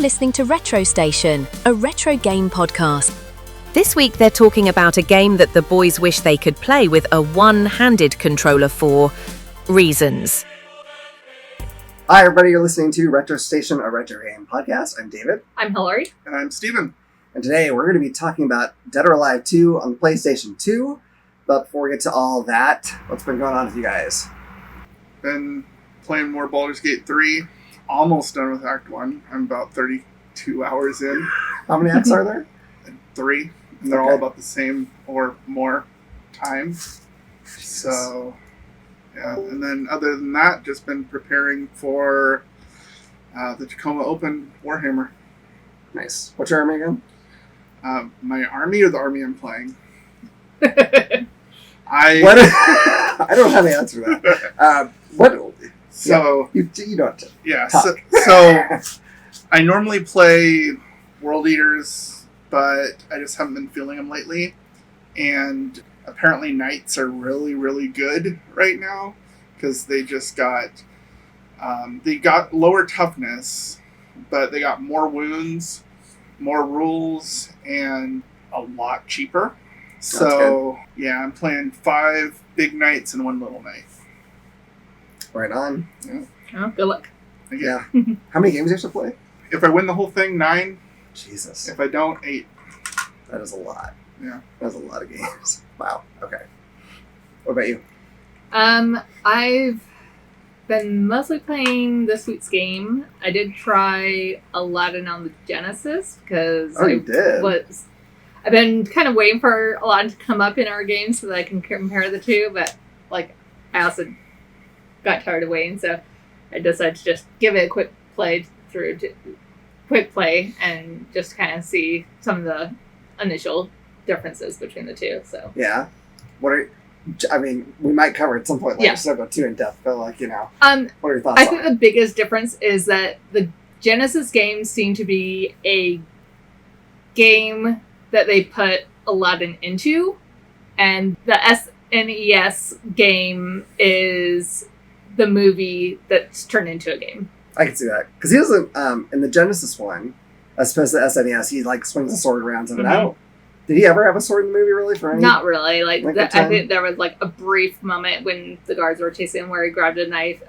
listening to Retro Station, a retro game podcast. This week they're talking about a game that the boys wish they could play with a one-handed controller for reasons. Hi everybody, you're listening to Retro Station, a retro game podcast. I'm David. I'm Hilary. And I'm Steven. And today we're going to be talking about Dead or Alive 2 on the PlayStation 2. But before we get to all that, what's been going on with you guys? Been playing more Baldur's Gate 3. Almost done with Act 1. I'm about 32 hours in. How many acts are there? 3. And they're all about the same or more time. So, yeah. And then other than that, just been preparing for the Tacoma Open Warhammer. Nice. What's your army again? My army or the army I'm playing? I don't have the answer to that. So you don't have to. Yeah. Talk. So I normally play World Eaters, but I just haven't been feeling them lately. And apparently Knights are really, really good right now because they just got lower toughness, but they got more wounds, more rules, and a lot cheaper. So, yeah, I'm playing 5 big knights and 1 little knight. Right on. Yeah. Oh, good luck. Yeah. How many games do you have to play? If I win the whole thing, 9. Jesus. If I don't, 8. That is a lot. Yeah. That's a lot of games. Wow. Okay. What about you? I've been mostly playing this week's game. I did try Aladdin on the Genesis because I've been kind of waiting for Aladdin to come up in our game so that I can compare the two, but I also got tired of waiting, so I decided to just give it a quick play and just kind of see some of the initial differences between the two. So yeah, we might cover it at some point later, so don't go too in depth, but what are your thoughts? I think the biggest difference is that the Genesis games seem to be a game that they put Aladdin into, and the SNES game is the movie that's turned into a game. I can see that. Because he doesn't, in the Genesis one, as opposed to the SNES, he swings a sword around. Did he ever have a sword in the movie, really? Not really. I think there was a brief moment when the guards were chasing him where he grabbed a knife,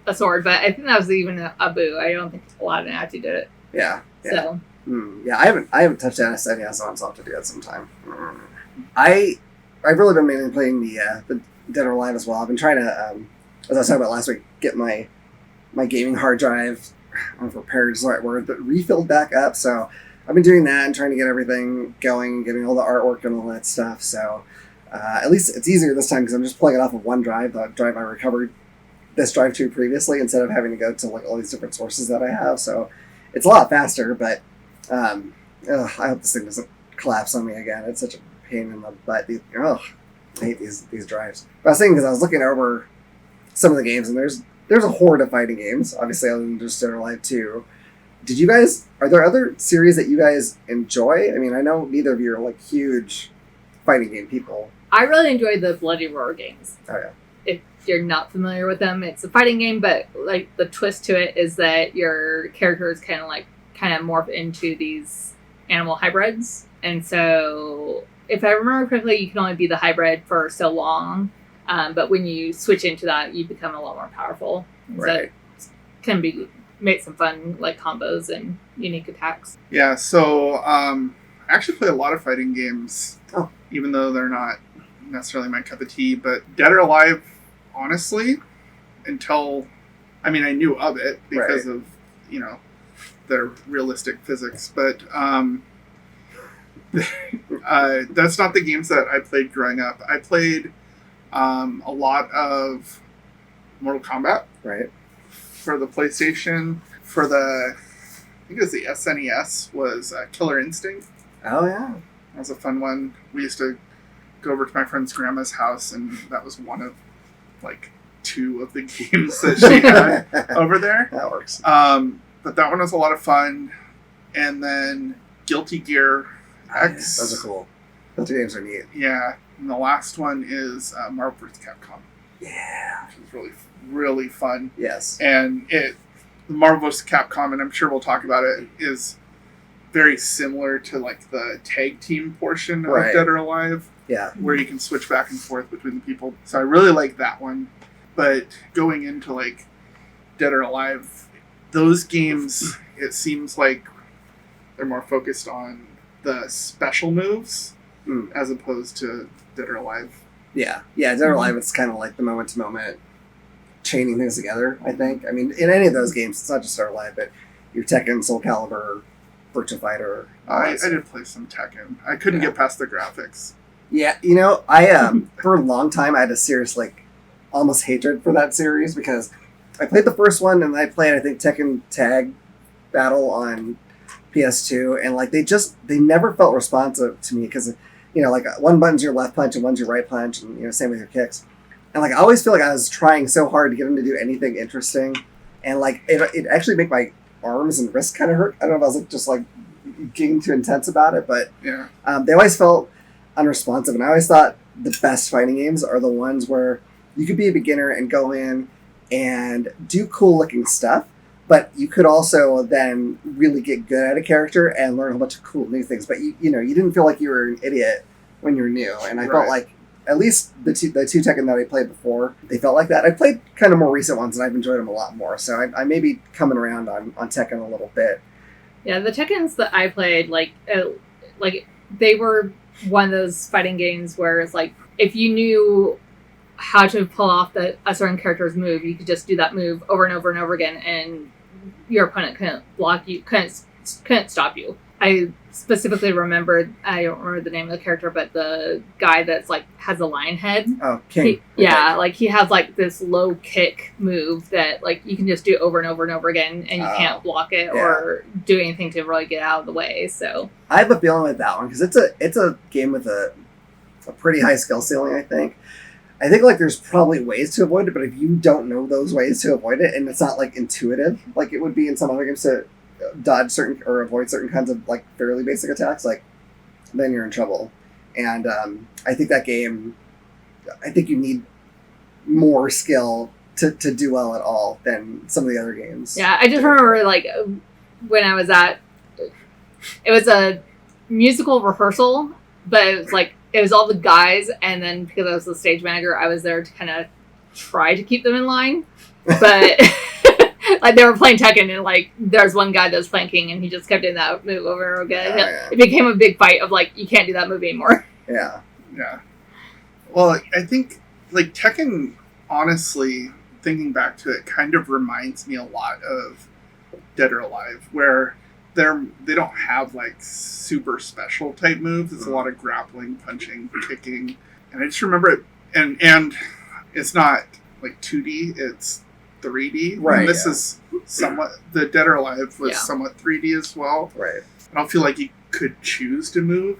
a sword, but I think that was even Abu. I don't think Aladdin actually did it. Yeah. So. Yeah, I haven't touched the SNES on, so I'll have to do that sometime. I've really been mainly playing the Dead or Alive as well. I've been trying to, as I was talking about last week, get my gaming hard drive, I don't know if repaired is the right word, but refilled back up. So I've been doing that and trying to get everything going, getting all the artwork and all that stuff. So at least it's easier this time because I'm just pulling it off of one drive, the drive I recovered this drive to previously, instead of having to go to all these different sources that I have. So it's a lot faster, but I hope this thing doesn't collapse on me again. It's such a pain in the butt. I hate these drives. But I was thinking, because I was looking over some of the games, and there's a horde of fighting games, obviously, other than just Dead or Alive 2. Are there other series that you guys enjoy? I mean, I know neither of you are huge fighting game people. I really enjoy the Bloody Roar games. Oh, yeah. If you're not familiar with them, it's a fighting game, but the twist to it is that your characters kind of morph into these animal hybrids. And so, if I remember correctly, you can only be the hybrid for so long. But when you switch into that, you become a lot more powerful. Right. So it can make some fun combos and unique attacks. Yeah, so I actually play a lot of fighting games, even though they're not necessarily my cup of tea. But Dead or Alive, honestly, I knew of it because of, their realistic physics. But that's not the games that I played growing up. I played a lot of Mortal Kombat. Right. For the PlayStation. For I think it was the SNES, was Killer Instinct. Oh, yeah. That was a fun one. We used to go over to my friend's grandma's house, and that was one of 2 of the games that she had over there. That works. But that one was a lot of fun. And then Guilty Gear X. Those are cool. Those games are neat. Yeah. And the last one is Marvel vs. Capcom. Yeah. Which is really, really fun. Yes. And Marvel vs. Capcom, and I'm sure we'll talk about it, is very similar to like the tag team portion of Dead or Alive. Yeah. Where you can switch back and forth between the people. So I really like that one. But going into like Dead or Alive, those games, it seems like they're more focused on the special moves as opposed to Dead or Alive. Yeah. Yeah, Dead or Alive, it's kind of like the moment to moment chaining things together, I think. I mean, in any of those games, it's not just Dead or Alive, but your Tekken, Soul Calibur, Virtua Fighter. I did play some Tekken. I couldn't get past the graphics. Yeah, you know, I for a long time I had a serious like almost hatred for that series because I played the first one and I played I think Tekken Tag Battle on PS2 and like they never felt responsive to me because you know like one button's your left punch and one's your right punch and you know same with your kicks and like I always feel like I was trying so hard to get them to do anything interesting and like it actually made my arms and wrists kind of hurt. I don't know if I was like, just like getting too intense about it, but they always felt unresponsive, and I always thought the best fighting games are the ones where you could be a beginner and go in and do cool looking stuff, but you could also then really get good at a character and learn a bunch of cool new things. But you know, you didn't feel like you were an idiot when you were new, and I felt like at least the two Tekken that I played before, they felt like that. I played kind of more recent ones, and I've enjoyed them a lot more. So I may be coming around on Tekken a little bit. Yeah, the Tekkens that I played, like they were one of those fighting games where it's like if you knew how to pull off a certain character's move, you could just do that move over and over and over again, and your opponent couldn't block you, couldn't stop you. I specifically remembered, I don't remember the name of the character, but the guy that's like has a lion head. Oh, King. Like he has like this low kick move that like you can just do over and over and over again, and you can't block it or do anything to really get out of the way. So I have a feeling with that one because it's a game with a pretty high skill ceiling. I think like there's probably ways to avoid it, but if you don't know those ways to avoid it, and it's not like intuitive like it would be in some other games to dodge certain or avoid certain kinds of like fairly basic attacks, like then you're in trouble. And I think that game, I think you need more skill to do well at all than some of the other games. Yeah, I just remember like when I was it was a musical rehearsrsal, but it was all the guys, and then because I was the stage manager, I was there to kind of try to keep them in line, but like they were playing Tekken, and like there's one guy that was flanking, and he just kept doing that move over and over again. It became a big fight of like you can't do that move anymore. Yeah. Well, I think like Tekken, honestly, thinking back to it, kind of reminds me a lot of Dead or Alive, where they don't have like super special type moves. It's a lot of grappling, punching, kicking, and I just remember it. And it's not like 2D; it's 3D. Right. And this is somewhat, the Dead or Alive was somewhat 3D as well. Right. I don't feel like you could choose to move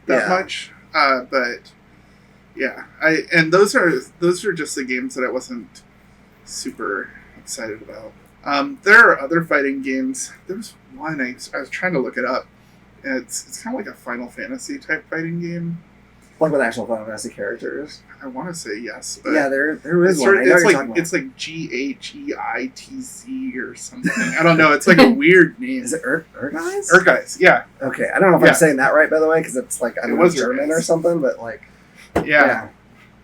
that much. But yeah, and those are just the games that I wasn't super excited about. There are other fighting games. There was one I was trying to look it up. It's kind of like a Final Fantasy type fighting game. Like with actual Final Fantasy characters. I want to say yes, but yeah, there is one. It's like GHEITC or something. I don't know. It's like a weird name. Is it Urgeis? Urgeis, yeah. Okay, I don't know if I'm saying that right, by the way, because it's like I don't know, German or something, but like yeah.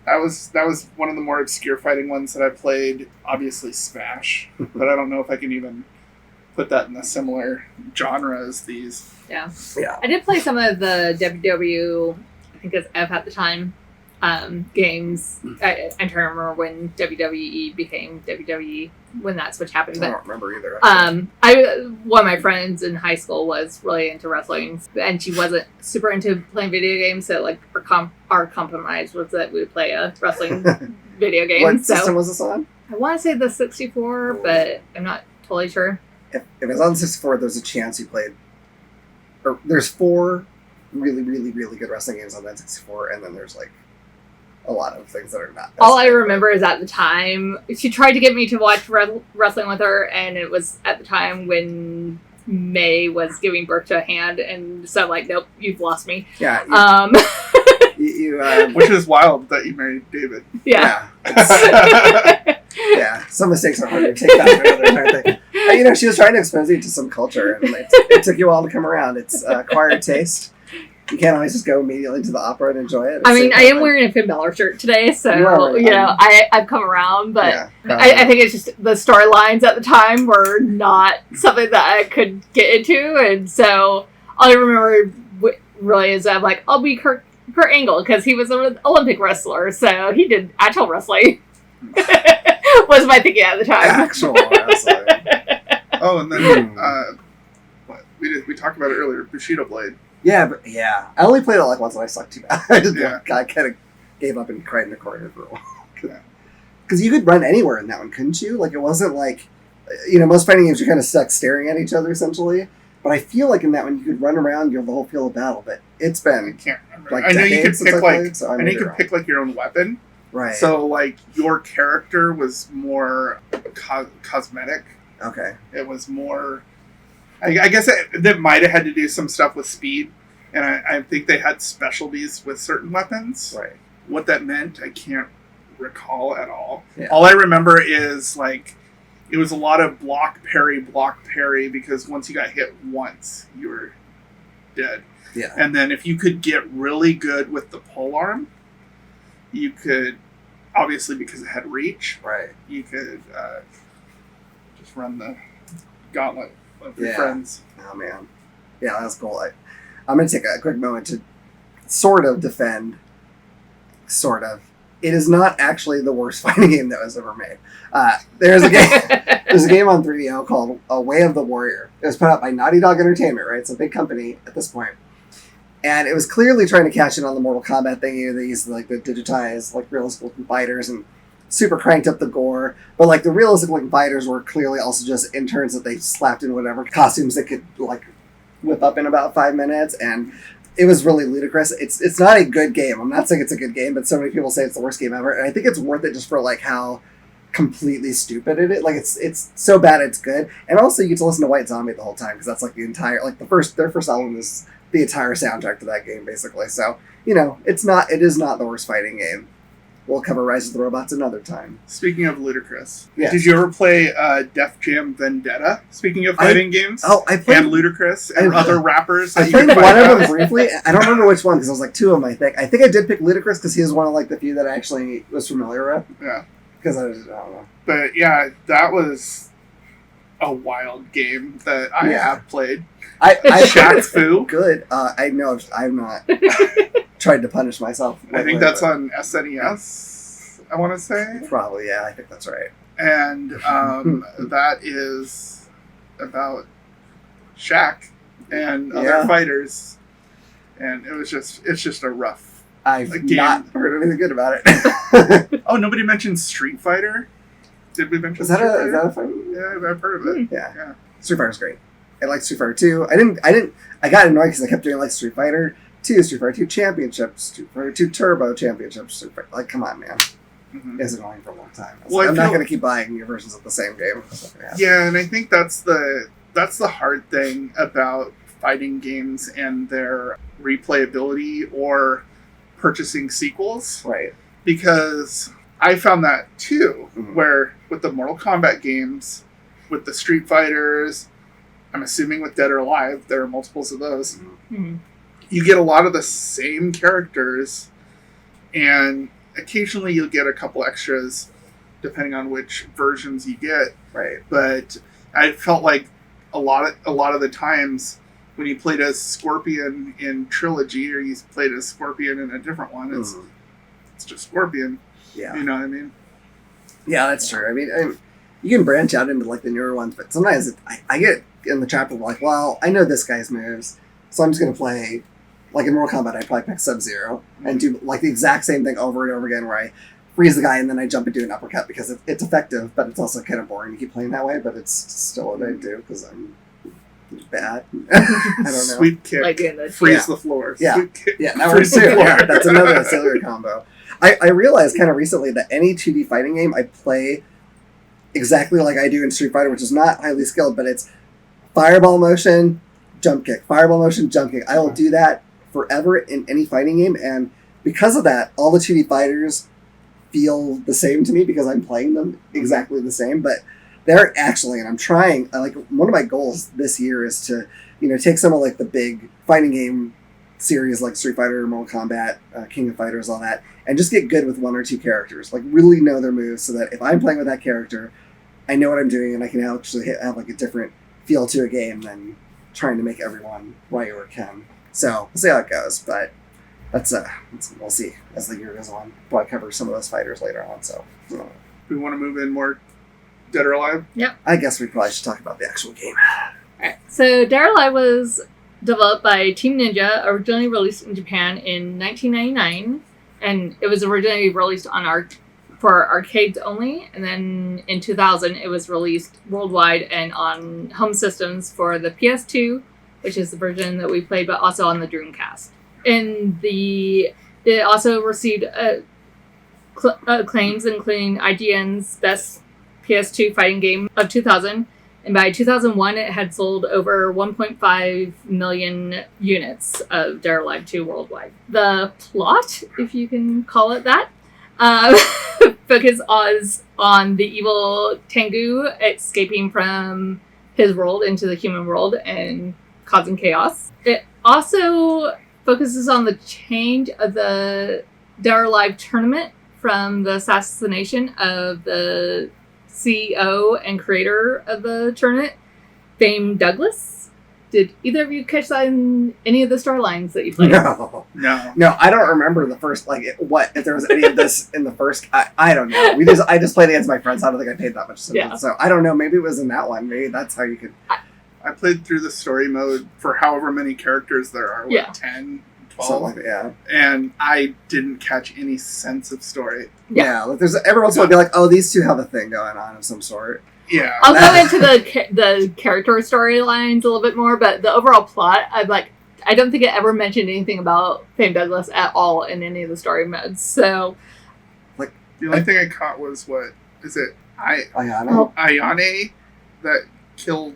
That was one of the more obscure fighting ones that I played. Obviously Smash, but I don't know if I can even put that in a similar genre as these. Yeah. I did play some of the WW, I think it's F at the time, games. I'm trying to remember when WWE became WWE, when that switch happened. But, I don't remember either. One of my friends in high school was really into wrestling, and she wasn't super into playing video games. So like our compromise was that we would play a wrestling video game. What system was this on? I want to say the 64, but I'm not totally sure. If it's on 64, there's a chance you played. Or there's 4 really, really, really good wrestling games on that 64, and then there's like a lot of things that are not. All I remember is at the time, she tried to get me to watch wrestling with her, and it was at the time when May was giving birth to a hand, and so I'm like, nope, you've lost me. Yeah. Which is wild that you married David. Yeah. Yeah. Some mistakes are hard to take back another entire thing. She was trying to expose you to some culture, and it took you a while to come around. It's acquired taste. You can't always just go immediately to the opera and enjoy it. I am wearing a Finn Balor shirt today, so I've come around, but I think it's just the storylines at the time were not something that I could get into, and so all I remember really is I'm like, I'll be Kurt Angle because he was an Olympic wrestler, so he did actual wrestling. Was my thinking at the time. Actual wrestling. Oh, and then we talked about it earlier, Bushido Blade. Yeah, I only played it like once and I sucked too bad. I kind of gave up and cried in the corner for a while. Because you could run anywhere in that one, couldn't you? Like, it wasn't like, most fighting games you're kind of stuck staring at each other essentially. But I feel like in that one you could run around, you have the whole field of battle. But it's been, I can't remember. Like, I know you could pick pick like your own weapon. Right. So like your character was more cosmetic. Okay. It was more. I guess that might have had to do some stuff with speed, and I think they had specialties with certain weapons. Right. What that meant, I can't recall at all. Yeah. All I remember is like it was a lot of block parry, because once you got hit once, you were dead. Yeah. And then if you could get really good with the polearm, you could, obviously because it had reach, right? You could just run the gauntlet of your friends. Oh man, yeah, that's cool. I'm going to take a quick moment to sort of defend. Sort of. It is not actually the worst fighting game that was ever made. There's a game. There's a game on 3DO called A Way of the Warrior. It was put out by Naughty Dog Entertainment, right? It's a big company at this point. And it was clearly trying to cash in on the Mortal Kombat thing. They used like the digitized, like realistic looking fighters and super cranked up the gore. But like the realistic looking fighters were clearly also just interns that they slapped in whatever costumes they could like whip up in about 5 minutes. And it was really ludicrous. It's not a good game. I'm not saying it's a good game, but so many people say it's the worst game ever. And I think it's worth it just for like how completely stupid it is. Like it's so bad it's good. And also you get to listen to White Zombie the whole time because that's like the entire like their first album is the entire soundtrack to that game basically. So it is not the worst fighting game. We'll cover Rise of the Robots another time. Speaking of ludicrous, yes. Did you ever play Def Jam Vendetta? Speaking of fighting games, I played and Ludacris and other rappers. I played one of them briefly. I don't remember which one because it was like two of them. I think I did pick Ludacris because he was one of like the few that I actually was familiar with. Yeah, because I don't know. But yeah, that was a wild game that I have played. I Shaq Fu. Good. I know I'm not tried to punish myself. I think that's on SNES. I want to say. Probably, yeah. I think that's right. And that is about Shaq and other fighters, and it's just a rough. I've not heard anything good about it. Oh, nobody mentioned Street Fighter. Did we mention? Is that a fight? Yeah, I've heard of it. Yeah. Street Fighter's great. I like Street Fighter 2. I got annoyed because I kept doing like Street Fighter 2, Street Fighter 2 Championship, Street Fighter 2 Turbo Championship, Street Fighter. Like, come on, man. Mm-hmm. It's annoying for a long time. I'm not going to keep buying new versions of the same game. Yeah, and I think that's the hard thing about fighting games and their replayability or purchasing sequels. Right. Because I found that too, where with the Mortal Kombat games, with the Street Fighters, I'm assuming with Dead or Alive, there are multiples of those. Mm-hmm. You get a lot of the same characters, and occasionally you'll get a couple extras, depending on which versions you get. Right. But I felt like a lot of the times when you played as Scorpion in Trilogy, or you played as Scorpion in a different one, it's just Scorpion. Yeah. You know what I mean? Yeah, that's true. I mean, you can branch out into like the newer ones, but sometimes I get in the trap of like, well, I know this guy's moves, so I'm just going to play, like in Mortal Kombat, I probably pick Sub-Zero and do like the exact same thing over and over again where I freeze the guy and then I jump and do an uppercut because it's effective, but it's also kind of boring to keep playing that way, but it's still what I do because I'm bad. I don't know. Sweep kick, like freeze the floor. Yeah, Sweep kick, that works too. Yeah, that's another auxiliary combo. I realized kind of recently that any 2D fighting game I play exactly like I do in Street Fighter, which is not highly skilled, but it's fireball motion, jump kick, fireball motion, jump kick. I will do that forever in any fighting game, and because of that, all the 2D fighters feel the same to me because I'm playing them exactly the same, but they're actually, and I'm trying, like, one of my goals this year is to, take some of, like, the big fighting game series like Street Fighter, Mortal Kombat, King of Fighters, all that, and just get good with one or two characters. Like, really know their moves so that if I'm playing with that character, I know what I'm doing and I can actually have, like, a different feel to a game than trying to make everyone Ryu or Ken. So, we'll see how it goes, but we'll see as the year goes on. We'll cover some of those fighters later on, so. We want to move in more Dead or Alive? Yep. I guess we probably should talk about the actual game. Alright, so Dead or Alive was developed by Team Ninja, originally released in Japan in 1999, and it was originally released for arcades only, and then in 2000 it was released worldwide and on home systems for the PS2, which is the version that we played, but also on the Dreamcast. It also received claims, including IGN's Best PS2 Fighting Game of 2000, and by 2001 it had sold over 1.5 million units of Dead or Alive 2 worldwide. The plot, if you can call it that, focuses on the evil Tengu escaping from his world into the human world and causing chaos. It also focuses on the change of the Dead or Alive tournament from the assassination of the CEO and creator of the tournament, Fame Douglas. Did either of you catch that in any of the storylines that you played? No. I don't remember the first, if there was any of this in the first. I don't know. I just played against my friends. I don't think I paid that much attention. So I don't know. Maybe it was in that one. Maybe that's how you could. I played through the story mode for however many characters there are. 10, 12. Something like that, yeah. And I didn't catch any sense of story. Yeah, like there's every once in a while be like, oh, these two have a thing going on of some sort. Yeah. I'll go into the character storylines a little bit more, but the overall plot, I don't think it ever mentioned anything about Fame Douglas at all in any of the story modes. So, the only thing I caught was Ayane? Oh. Ayane that killed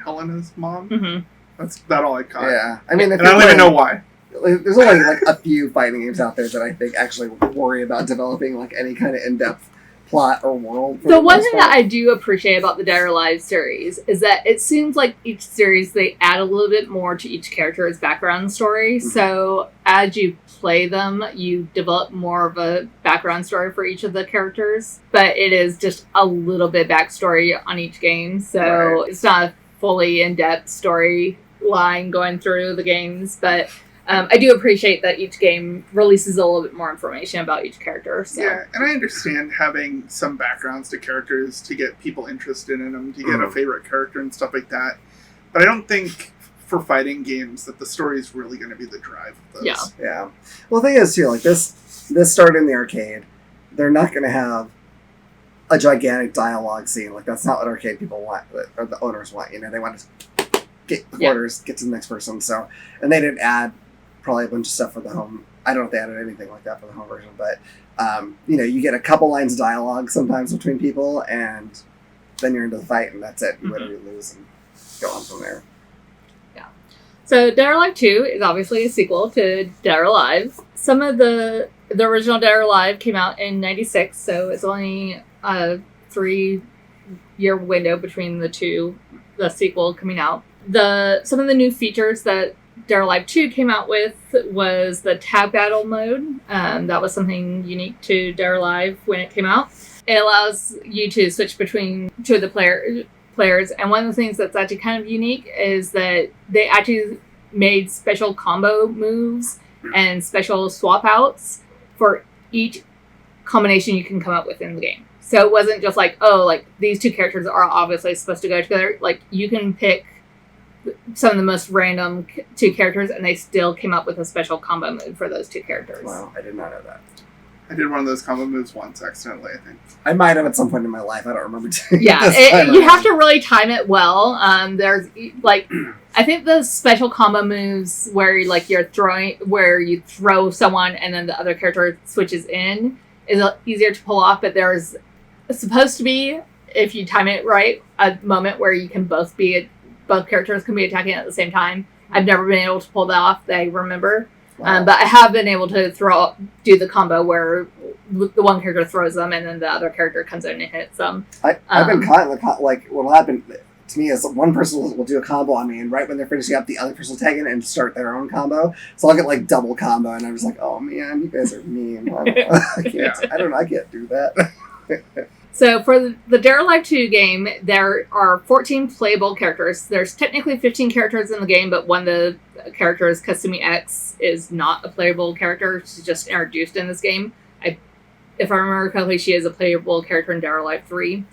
Helena's mom. Mm-hmm. That's about all I caught. Yeah, I mean, and I don't even know why. There's only a few fighting games out there that I think actually worry about developing any kind of in-depth plot or world. The one thing that I do appreciate about the Dead or Alive series is that it seems like each series they add a little bit more to each character's background story. Mm-hmm. So as you play them, you develop more of a background story for each of the characters. But it is just a little bit backstory on each game. So It's not a fully in-depth storyline going through the games, but I do appreciate that each game releases a little bit more information about each character. So. Yeah, and I understand having some backgrounds to characters to get people interested in them, to get a favorite character and stuff like that. But I don't think for fighting games that the story is really going to be the drive of those. Yeah. Well, the thing is, too, this started in the arcade. They're not going to have a gigantic dialogue scene. That's not what arcade people want, or the owners want. They want to get the quarters, get to the next person. So, and they didn't add probably a bunch of stuff for the home. I don't know if they added anything like that for the home version, but you get a couple lines of dialogue sometimes between people, and then you're into the fight, and that's it. You win or you lose, and go on from there. Yeah. So Dead or Alive 2 is obviously a sequel to Dead or Alive. Some of the original Dead or Alive came out in '96, so it's only a 3-year window between the sequel coming out. Some of the new features that Dead or Alive 2 came out with was the tag battle mode. That was something unique to Dead or Alive when it came out. It allows you to switch between two of the players, and one of the things that's actually kind of unique is that they actually made special combo moves and special swap outs for each combination you can come up with in the game. So it wasn't just these two characters are obviously supposed to go together. You can pick some of the most random two characters, and they still came up with a special combo move for those two characters. Wow, I did not know that. I did one of those combo moves once accidentally, I think. I might have at some point in my life. I don't remember doing you have to really time it well. There's I think the special combo moves where where you throw someone and then the other character switches in is easier to pull off, but there's supposed to be, if you time it right, a moment where you can both characters can be attacking at the same time. I've never been able to pull that off that I remember. Wow. But I have been able to do the combo where the one character throws them, and then the other character comes in and hits them. I've been caught in the like what'll happen to me is one person will do a combo on me, and right when they're finishing up, the other person will tag in and start their own combo. So I'll get like double combo, and I'm just like, oh man, you guys are mean. I can't do that. So for the Dead or Alive 2 game, there are 14 playable characters. There's technically 15 characters in the game, but one of the characters, Kasumi X, is not a playable character. She's just introduced in this game. If I remember correctly, she is a playable character in Dead or Alive 3.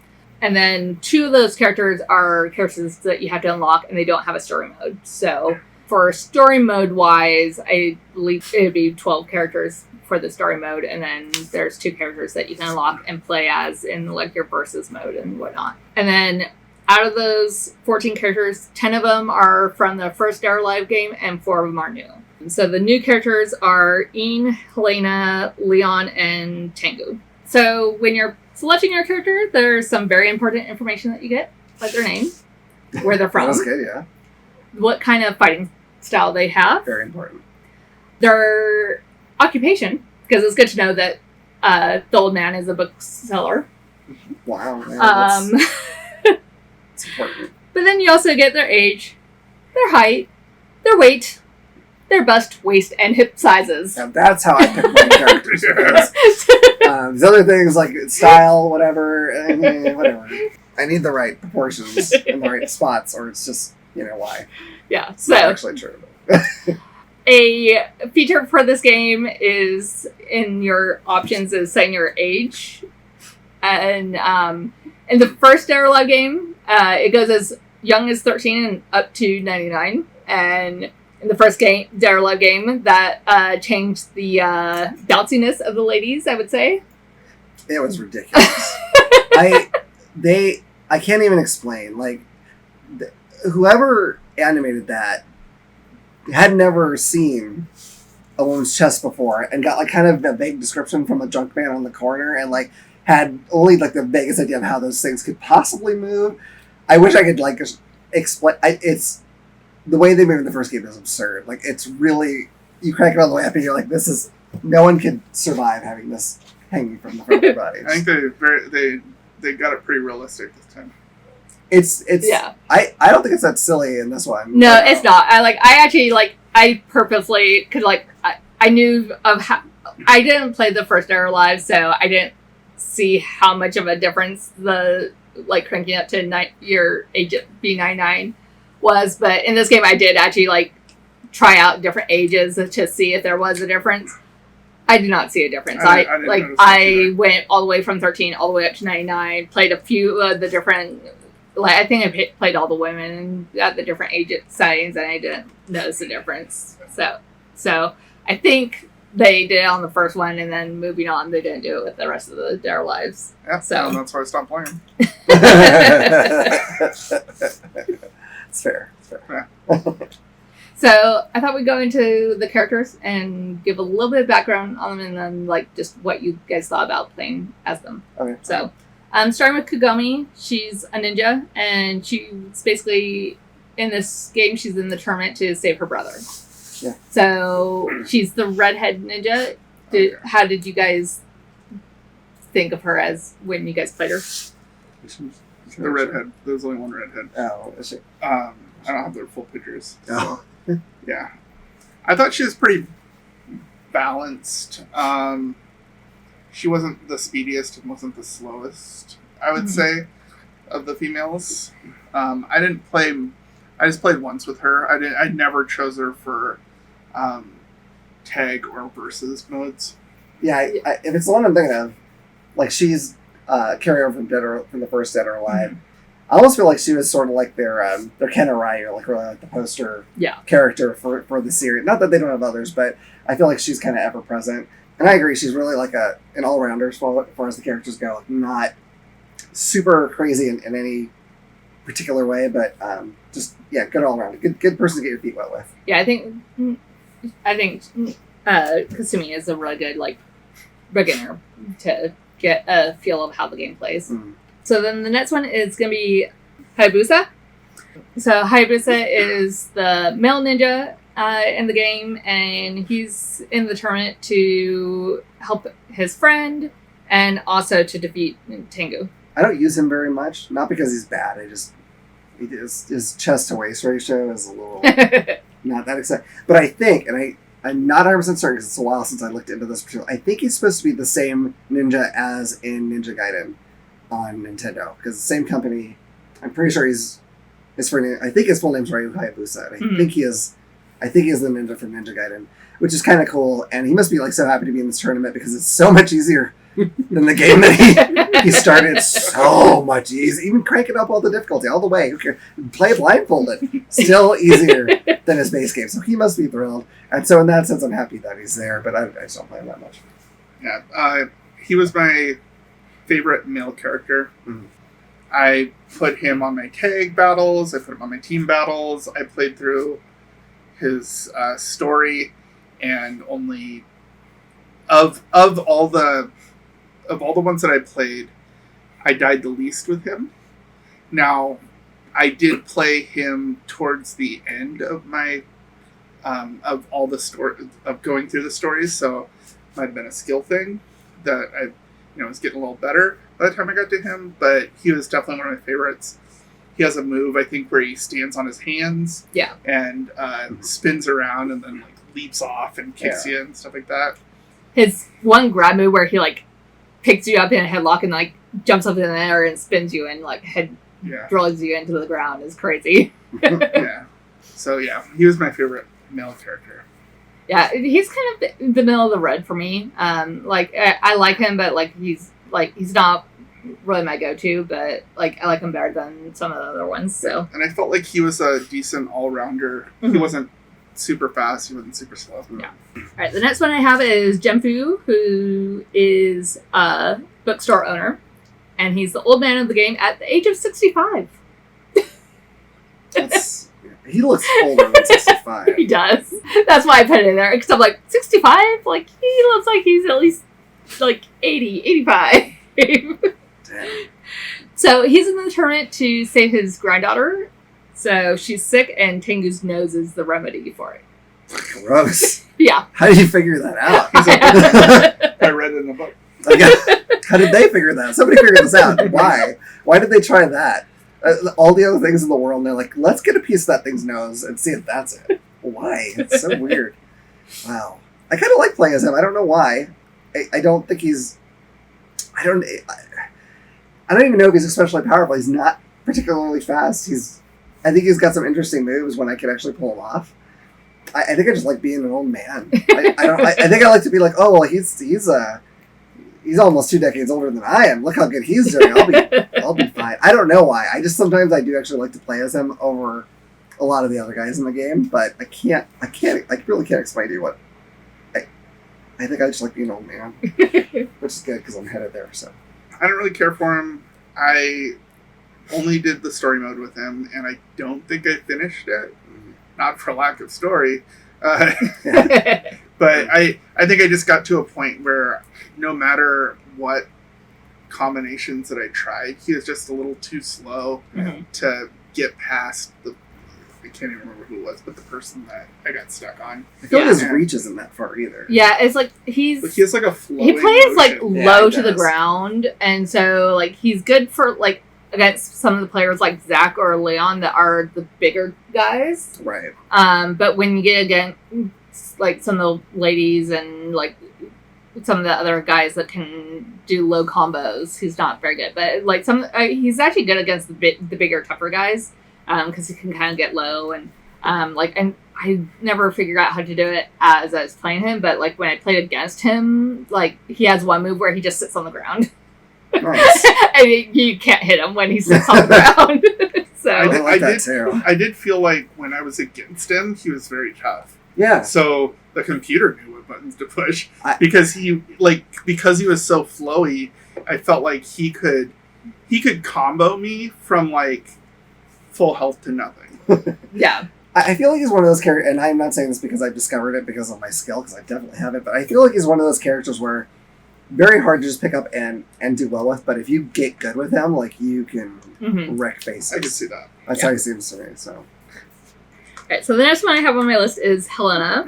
And then 2 of those characters are characters that you have to unlock, and they don't have a story mode. So for story mode wise, I believe it would be 12 characters for the story mode, and then there's 2 characters that you can unlock and play as in like your versus mode and whatnot. And then out of those 14 characters, 10 of them are from the first Dead or Alive game, and 4 of them are new. So the new characters are Ian, Helena, Leon, and Tengu. So when you're selecting your character, there's some very important information that you get, like their name, where they're from. That's good, yeah. What kind of fighting style they have. Very important. Their occupation, because it's good to know that the old man is a bookseller. Wow. Man, that's important. But then you also get their age, their height, their weight, their bust, waist, and hip sizes. Now that's how I pick my characters. These other things like style, whatever. I need the right proportions in the right spots, or it's just, why. Yeah, it's not actually true. A feature for this game is in your options is setting your age. And in the first Dead or Alive game, it goes as young as 13 and up to 99. And in the first game, Dead or Alive game, that changed the bounciness of the ladies, I would say. It was ridiculous. I can't even explain. Like, whoever animated that had never seen a woman's chest before and got like kind of a vague description from a junk man on the corner and like had only like the vaguest idea of how those things could possibly move. I wish I could like explain. It's the way they move in the first game is absurd. Like, it's really, you crank it all the way up and you're like, this is, no one could survive having this hanging from the front of their body. I think they got it pretty realistic this time. It's yeah. I don't think it's that silly in this one. No, it's not. I purposely could I knew of how, I didn't play the first Dead or Alive, so I didn't see how much of a difference the cranking up to your age B99 was, but in this game I did actually try out different ages to see if there was a difference. I did not see a difference. I went all the way from 13 all the way up to 99, played a few of the different, I think I played all the women at the different age settings, and I didn't notice a difference. So I think they did it on the first one, and then moving on, they didn't do it with the rest of the Dead or Alives. Yeah, so that's why I stopped playing. It's fair. Yeah. So I thought we'd go into the characters and give a little bit of background on them, and then just what you guys thought about playing as them. Okay. So, starting with Kagome, she's a ninja, and she's basically in this game. She's in the tournament to save her brother. Yeah. So she's the redhead ninja. How did you guys think of her as when you guys played her? The redhead. There's only one redhead. Oh, is she? I don't have their full pictures. So. Oh. Yeah. I thought she was pretty balanced. She wasn't the speediest and wasn't the slowest, I would say, of the females. I just played once with her. I never chose her for tag or versus modes. Yeah, if it's the one I'm thinking of, she's carryover from the first Dead or Alive. Mm-hmm. I almost feel like she was sort of like their Ken Araya, really like the poster character for the series. Not that they don't have others, but I feel like she's kind of ever present. And I agree, she's really like an all rounder as far as the characters go. Not super crazy in any particular way, but just good all around. Good person to get your feet wet with. Yeah, I think Kasumi is a really good beginner to get a feel of how the game plays. Mm. So then the next one is going to be Hayabusa. So Hayabusa is the male ninja. in the game, and he's in the tournament to help his friend and also to defeat Tengu. I don't use him very much, not because he's bad. His chest to waist ratio is a little not that exciting. But I think, and I'm not 100% certain because it's a while since I looked into this particular. I think he's supposed to be the same ninja as in Ninja Gaiden on Nintendo, because the same company. I'm pretty sure I think his full name's Ryu Hayabusa. And I think he is the ninja from Ninja Gaiden, which is kind of cool. And he must be like so happy to be in this tournament because it's so much easier than the game that he started. So much easier, even cranking up all the difficulty all the way. Play blindfolded, still easier than his base game. So he must be thrilled. And so in that sense, I'm happy that he's there. But I just don't play him that much. Yeah, he was my favorite male character. Mm-hmm. I put him on my tag battles. I put him on my team battles. I played through his story, and only of all the ones that I played, I died the least with him. Now, I did play him towards the end of my of all the story of going through the stories, so it might have been a skill thing that I was getting a little better by the time I got to him, but he was definitely one of my favorites. He has a move, I think, where he stands on his hands and spins around and then like leaps off and kicks you and stuff like that. His one grab move where he like picks you up in a headlock and like jumps up in the air and spins you and like draws you into the ground is crazy. So he was my favorite male character. Yeah, he's kind of the middle of the road for me. Like I like him, but like he's not really my go-to, but like I like him better than some of the other ones. So, and I felt like he was a decent all-rounder. Mm-hmm. He wasn't super fast. He wasn't super slow. Yeah. All right. The next one I have is Jenfu, who is a bookstore owner, and he's the old man of the game at the age of 65. He looks older than 65. He does. That's why I put it in there, because I'm like 65. Like he looks like he's at least like 80, 85. Damn. So he's in the tournament to save his granddaughter. So she's sick, and Tengu's nose is the remedy for it. Gross. Yeah. How did you figure that out? I read it in the book. How did they figure that? Somebody figured this out. Why? Why did they try that? All the other things in the world, and they're like, let's get a piece of that thing's nose and see if that's it. Why? It's so weird. Wow. I kind of like playing as him. I don't know why. I don't think he's... I don't even know if he's especially powerful. He's not particularly fast. I think he's got some interesting moves when I can actually pull him off. I think I just like being an old man. I think I like to be like, oh, well, he's almost 2 decades older than I am. Look how good he's doing. I'll be fine. I don't know why. I sometimes I do actually like to play as him over a lot of the other guys in the game, but I really can't explain to you what. I think I just like being an old man, which is good because I'm headed there. So I don't really care for him. I only did the story mode with him, and I don't think I finished it. Not for lack of story, but I think I just got to a point where no matter what combinations that I tried, he was just a little too slow to get past the. I can't even remember who it was, but the person that I got stuck on. I feel like his reach isn't that far either. Yeah, it's like but he has like a flowing he plays motion. like low to the ground, and so like he's good for like against some of the players like Zach or Leon that are the bigger guys. Right. But when you get against like some of the ladies and like some of the other guys that can do low combos, he's not very good. But like he's actually good against the bigger, tougher guys. Because he can kind of get low and and I never figured out how to do it as I was playing him, but like when I played against him, like he has one move where he just sits on the ground. Nice. And you can't hit him when he sits on the ground. So I did feel like when I was against him, he was very tough. Yeah. So the computer knew what buttons to push because he was so flowy. I felt like he could combo me from like full health to nothing. Yeah. I feel like he's one of those characters, and I'm not saying this because I've discovered it because of my skill, because I definitely have it, but I feel like he's one of those characters where very hard to just pick up and do well with, but if you get good with him, like you can wreck faces. I can see that. That's how he seems to me, so. Right, so the next one I have on my list is Helena.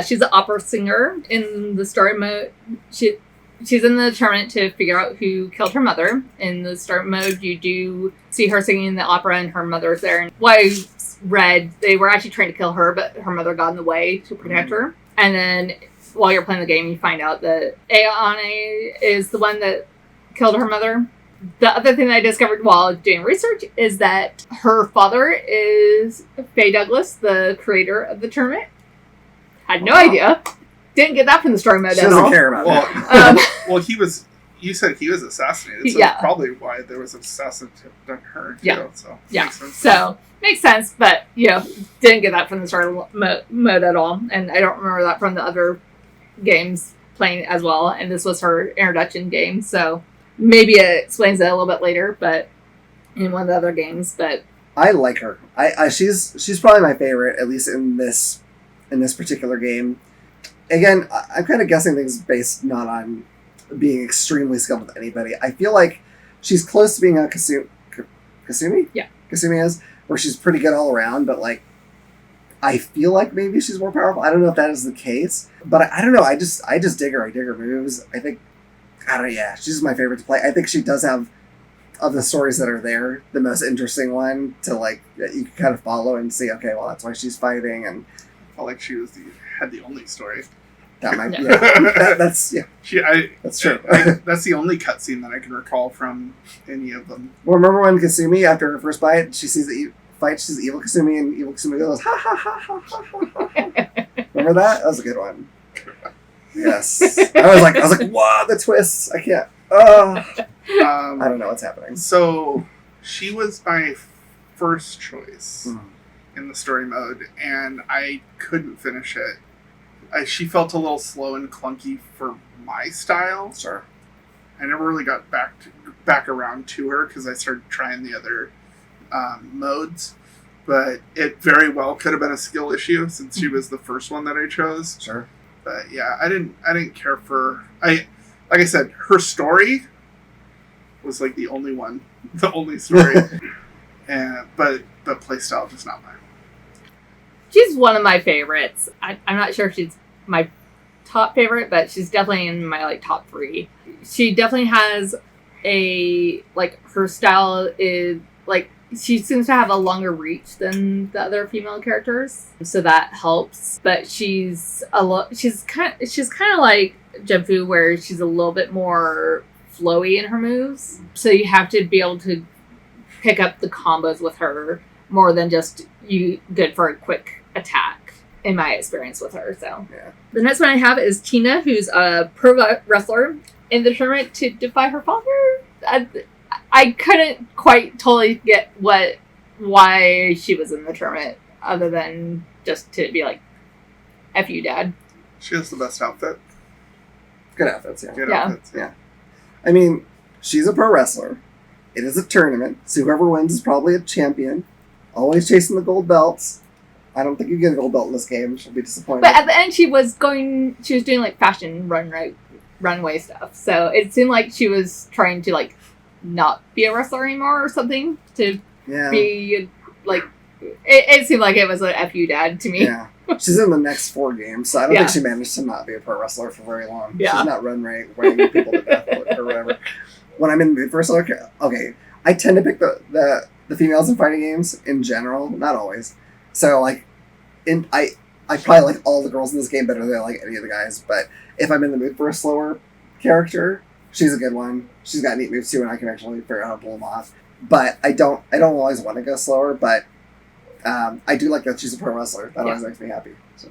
She's an opera singer. In the story mode, she's in the tournament to figure out who killed her mother. In the story mode, you do see her singing in the opera, and her mother's there. And what I read, they were actually trying to kill her, but her mother got in the way to protect her. And then while you're playing the game, you find out that Aone is the one that killed her mother. The other thing that I discovered while doing research is that her father is Faye Douglas, the creator of the tournament. Had no idea. Didn't get that from the story mode at all. She doesn't care about that. Well, you said he was assassinated, so that's probably why there was an assassin on her. So makes sense, but, didn't get that from the story mode at all. And I don't remember that from the other games playing as well. And this was her introduction game, so maybe it explains it a little bit later, but in one of the other games. But I like her. She's probably my favorite, at least in this particular game. Again, I'm kind of guessing things based not on being extremely skilled with anybody. I feel like she's close to being a Kasumi? Yeah. Kasumi is, where she's pretty good all around, but I feel like maybe she's more powerful. I don't know if that is the case, but I don't know. I just dig her. I dig her moves. She's my favorite to play. I think she does have, of the stories that are there, the most interesting one to that you can kind of follow and see, okay, well, that's why she's fighting. And I felt like she had the only story. That might be, that's true. That's the only cutscene that I can recall from any of them. Well, remember when Kasumi, after her first fight, she sees the fight, she sees evil Kasumi, and evil Kasumi goes, ha ha ha ha ha ha ha. Remember that? That was a good one. Yes. I was like, wow, the twists. I can't. I don't know what's happening. So, she was my first choice in the story mode, and I couldn't finish it. She felt a little slow and clunky for my style. Sure. I never really got back around to her because I started trying the other modes. But it very well could have been a skill issue since she was the first one that I chose. Sure. But yeah, I didn't care for like I said, her story was the only story. But playstyle just not mine. She's one of my favorites. I'm not sure if she's my top favorite, but she's definitely in my top 3. She definitely has her style is she seems to have a longer reach than the other female characters, so that helps. But she's kind of like Genfu, where she's a little bit more flowy in her moves. So you have to be able to pick up the combos with her more than just good for a quick attack, in my experience with her. So The next one I have is Tina, who's a pro wrestler in the tournament to defy her father. I couldn't quite totally get why she was in the tournament, other than just to be F you, Dad. She has the best outfit. Good outfits, yeah. Good outfits. Yeah. I mean, she's a pro wrestler. It is a tournament, so whoever wins is probably a champion. Always chasing the gold belts. I don't think you get a gold belt in this game. She'll be disappointed. But at the end, she was doing fashion runway stuff. So it seemed like she was trying to not be a wrestler anymore or something to be it seemed like it was a F you, Dad, to me. Yeah. She's in the next 4 games, so I don't think she managed to not be a pro wrestler for very long. Yeah. She's not running people to death or whatever. When I'm in the mood for a wrestler, okay, I tend to pick the females in fighting games in general, not always. So I probably like all the girls in this game better than any of the guys. But if I'm in the mood for a slower character, she's a good one. She's got neat moves too, and I can actually figure out how to pull them off. But I don't always want to go slower. But I do like that she's a pro wrestler. That always makes me happy. So.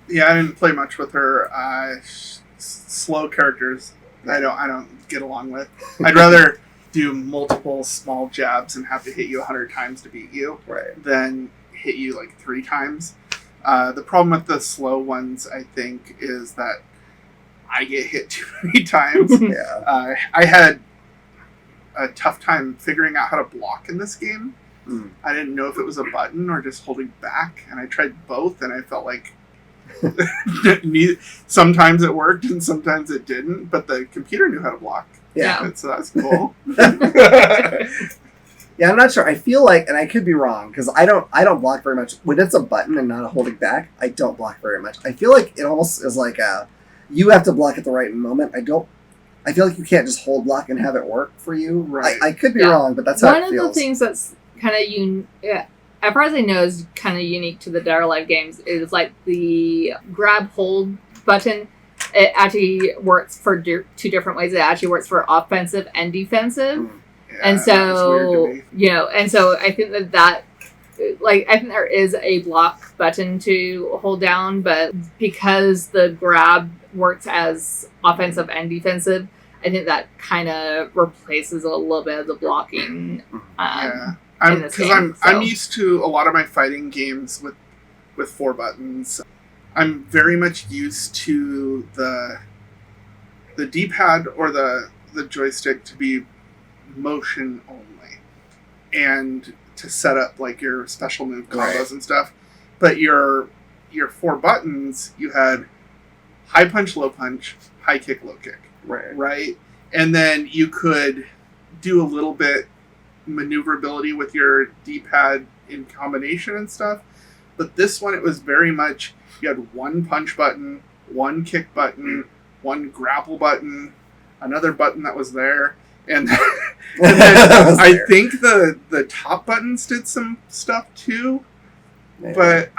Yeah, I didn't play much with her. Slow characters, I don't get along with. I'd rather do multiple small jabs and have to hit you 100 times to beat you, than hit you 3 times. The problem with the slow ones, I think, is that I get hit too many times. I had a tough time figuring out how to block in this game. I didn't know if it was a button or just holding back, and I tried both, and I felt like sometimes it worked and sometimes it didn't, but the computer knew how to block. Yeah. So that's cool. Yeah, I'm not sure. I feel like, and I could be wrong, because I don't block very much. When it's a button and not a holding back, I don't block very much. I feel like it almost is like you have to block at the right moment. I feel like you can't just hold block and have it work for you. Right. I could be wrong, but that's how it feels. One of the things that's kind of as far as I know, is kind of unique to the Dead or Alive games is like the grab hold button. It actually works for two different ways. It actually works for offensive and defensive. Yeah, and so, and so I think I think there is a block button to hold down, but because the grab works as offensive and defensive, I think that kind of replaces a little bit of the blocking. I'm used to a lot of my fighting games with 4 buttons. I'm very much used to the D-pad or the joystick to be motion only, and to set up like your special move combos and stuff. But your 4 buttons, you had high punch, low punch, high kick, low kick. Right? And then you could do a little bit maneuverability with your D-pad in combination and stuff. But this one, it was very much, you had 1 punch button, 1 kick button, 1 grapple button, another button that was there. And then I think the top buttons did some stuff too. Maybe. But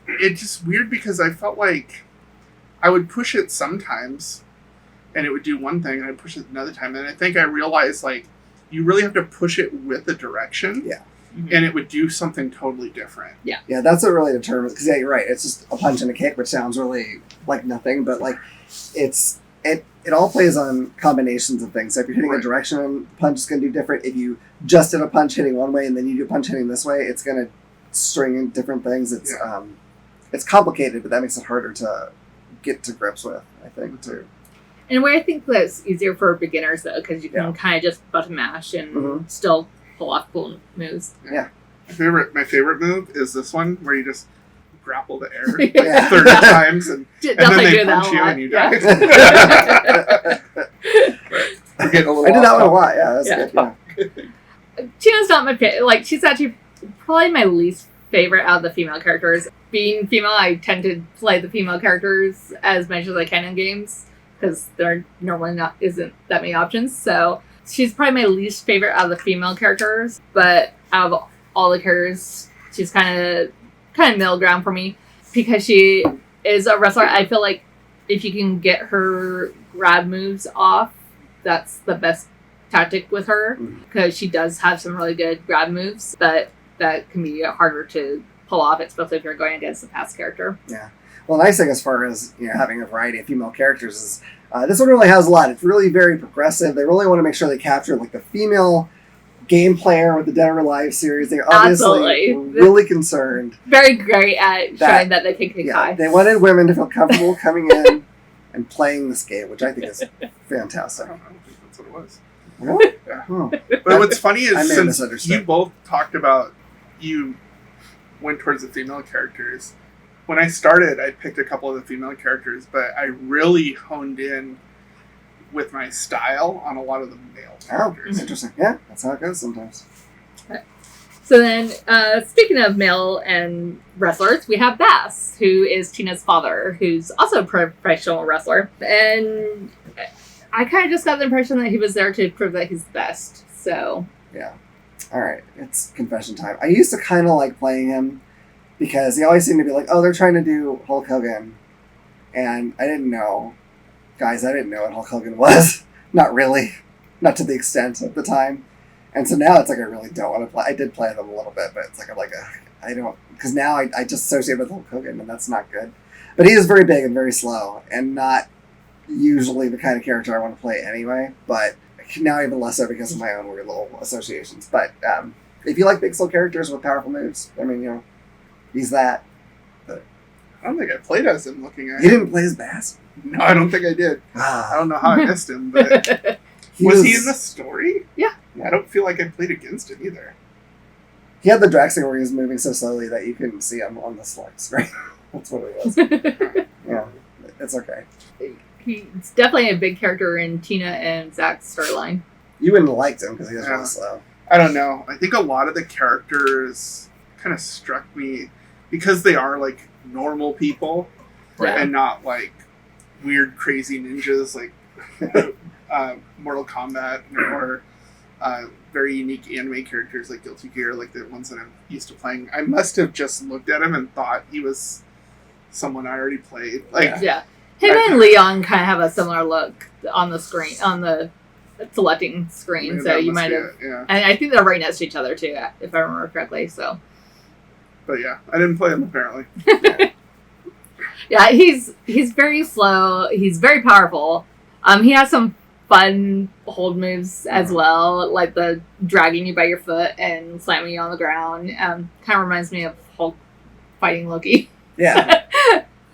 it's just weird because I felt like I would push it sometimes and it would do one thing, and I'd push it another time. And I think I realized, like, you really have to push it with the direction. Yeah. Mm-hmm. And it would do something totally different. Yeah. Yeah, that's what really determines, because you're right, it's just a punch and a kick, which sounds really like nothing, but like it all plays on combinations of things. So if you're hitting a direction, the punch is going to do different. If you just did a punch hitting one way and then you do a punch hitting this way, it's going to string in different things. It's complicated, but that makes it harder to get to grips with, I think, too. In a way, I think that's easier for beginners, though, because you can kind of just button mash and still pull off cool moves. Yeah. My favorite move is this one, where you just grapple the air 30 times, and then they punch you and you die. I did that one a lot. Yeah, that's good. Yeah. Tina's not my favorite. Like, she's actually probably my least favorite out of the female characters. Being female, I tend to play the female characters as much as I can in games, because there normally isn't that many options. So she's probably my least favorite out of the female characters, but out of all the characters, she's kind of middle ground for me, because she is a wrestler. I feel like if you can get her grab moves off, that's the best tactic with her, because she does have some really good grab moves, but that can be harder to pull off, especially if you're going against the past character. Yeah. Well, the nice thing as far as having a variety of female characters is this one really has a lot. It's really very progressive. They really want to make sure they capture like the female game player with the Dead or Alive series. They're obviously really concerned. Very great at showing that they can kick high. They wanted women to feel comfortable coming in and playing this game, which I think is fantastic. I don't think that's what it was. Really? Yeah. But what's funny is, since you both talked about you went towards the female characters, when I started, I picked a couple of the female characters, but I really honed in with my style on a lot of the male characters. Oh, interesting. Yeah, that's how it goes sometimes. So then, speaking of male and wrestlers, we have Bass, who is Tina's father, who's also a professional wrestler. And I kind of just got the impression that he was there to prove that he's the best. So yeah. All right, it's confession time. I used to kind of like playing him, because he always seemed to be like, oh, they're trying to do Hulk Hogan. And I didn't know. Guys, I didn't know what Hulk Hogan was. Not really. Not to the extent at the time. And so now it's like I really don't want to play. I did play them a little bit, but it's like I don't, because now I just associate with Hulk Hogan, and that's not good. But he is very big and very slow, and not usually the kind of character I want to play anyway. But now even less so because of my own weird little associations. But if you like big slow characters with powerful moves, I mean, he's that. But I don't think I played as him looking at You didn't play as Bass? No, I don't think I did. I don't know how I missed him, but was he in the story? Yeah. I don't feel like I played against him either. He had the Draxing where he was moving so slowly that you couldn't see him on the select screen. That's what it was. Yeah, it's okay. He's definitely a big character in Tina and Zach's storyline. You wouldn't have liked him because he was really slow. I don't know. I think a lot of the characters kind of struck me because they are like normal people and not like weird, crazy ninjas like Mortal Kombat or very unique anime characters like Guilty Gear, like the ones that I'm used to playing. I must have just looked at him and thought he was someone I already played. Like, him and Leon kind of have a similar look on the screen, on the selecting screen. Yeah, so you might have, and I think they're right next to each other too, if I remember correctly. So, but yeah, I didn't play him apparently. Yeah, he's very slow. He's very powerful. He has some fun hold moves as well, like the dragging you by your foot and slamming you on the ground. Kind of reminds me of Hulk fighting Loki. Yeah,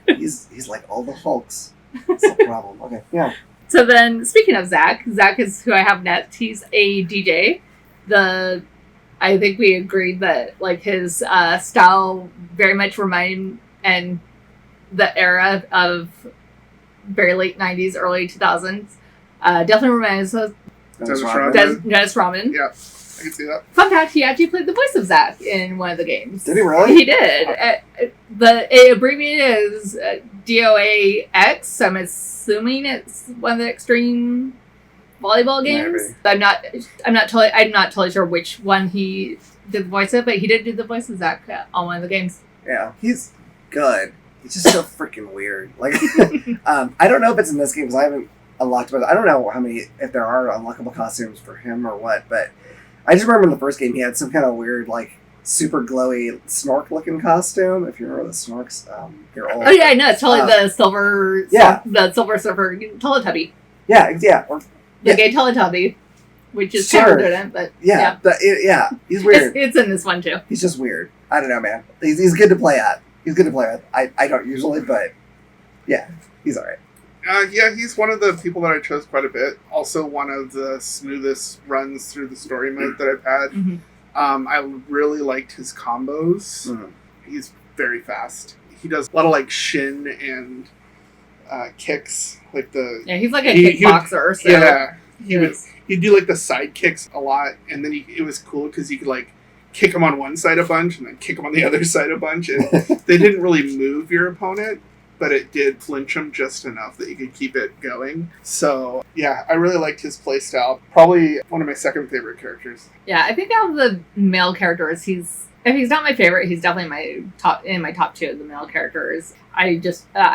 he's like all the Hulks. That's the problem. Okay, yeah. So then, speaking of Zach is who I have next. He's a DJ. I think we agreed that like his style very much reminded and the era of very late 90s, early 2000s. Definitely reminds us of Dennis Rodman. Yeah, I can see that. Fun fact, he actually played the voice of Zach in one of the games. Did he really? He did. It abbreviated as DOAX, so I'm assuming it's one of the extreme volleyball games. Maybe. I'm not totally sure which one he did the voice of, but he did do the voice of Zach on one of the games. Yeah, he's good. He's just so freaking weird. Like, I don't know if it's in this game because I haven't unlocked it. I don't know if there are unlockable costumes for him or what, but I just remember in the first game he had some kind of weird, like, super glowy snork-looking costume. If you remember the snorks, you're old. Oh yeah, I know. It's totally the silver. Yeah, the Silver Surfer Teletubby. Yeah. The gay Teletubby, which is kind of different, but he's weird. It's in this one too. He's just weird. I don't know, man. He's good to play at. He's good to play with. I don't usually, but yeah, he's all right. He's one of the people that I chose quite a bit. Also, one of the smoothest runs through the story mode that I've had. Mm-hmm. I really liked his combos. Mm-hmm. He's very fast. He does a lot of like shin and kicks, like he's like a kickboxer. He'd do like the side kicks a lot, and then it was cool because he could like kick him on one side a bunch and then kick him on the other side a bunch, and they didn't really move your opponent, but it did flinch him just enough that you could keep it going. So yeah, I really liked his playstyle. Probably one of my second favorite characters. Yeah, I think out of the male characters, if he's not my favorite, he's definitely my top two of the male characters. I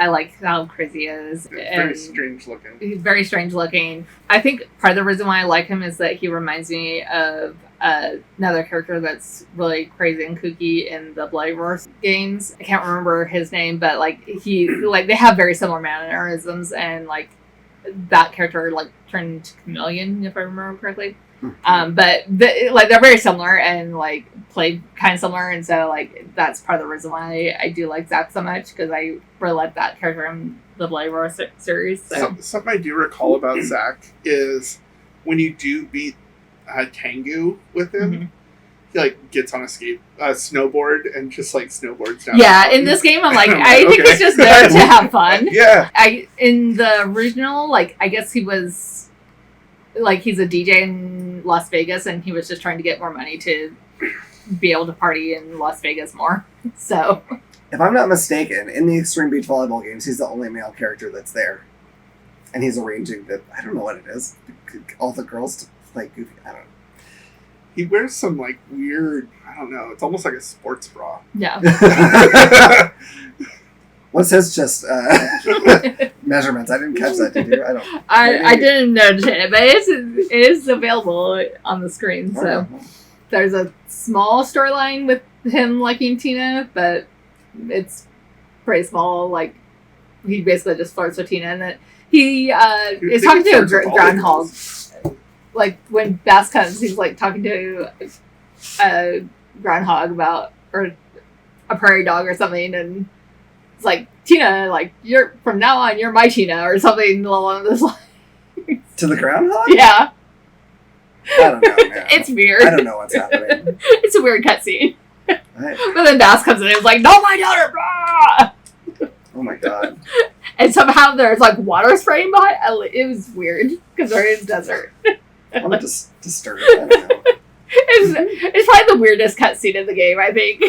like how crazy he is. Very strange looking. He's very strange looking. I think part of the reason why I like him is that he reminds me of another character that's really crazy and kooky in the Bloody Roar games. I can't remember his name, but they have very similar mannerisms, and like that character like turned into Chameleon, if I remember correctly. But they're very similar and like play kind of similar, and so like that's part of the reason why I do like Zach so much, because I really like that character in the Bloody Roar series. So. Something I do recall about Zach is when you do beat Tengu with him, mm-hmm. he like gets on a snowboard and just like snowboards down. Yeah, in this game I'm like, I think he's just there to have fun. Yeah. In the original, like I guess he was like he's a DJ in Las Vegas, and he was just trying to get more money to be able to party in Las Vegas more. So, if I'm not mistaken, in the Extreme Beach Volleyball games, he's the only male character that's there, and he's arranging I don't know what it is. All the girls to play Goofy. I don't know. He wears some like weird. I don't know. It's almost like a sports bra. Yeah. What's his just measurements? I didn't catch that, did you? I didn't notice it, but it is available on the screen. So there's a small storyline with him liking Tina, but it's pretty small. Like he basically just flirts with Tina, and then he is talking to a groundhog. Like when Bass comes, he's like talking to a groundhog or a prairie dog or something, and it's like, Tina, like, you're from now on, you're my Tina, or something along this line. To the groundhog? Yeah. I don't know, man. It's weird. I don't know what's happening. It's a weird cutscene. But then Bass comes in and is like, no, my daughter! Blah! Oh my god. And somehow there's like water spraying behind. It was weird because they're in the desert. I'm just disturbed. I don't know. It's probably the weirdest cutscene in the game, I think.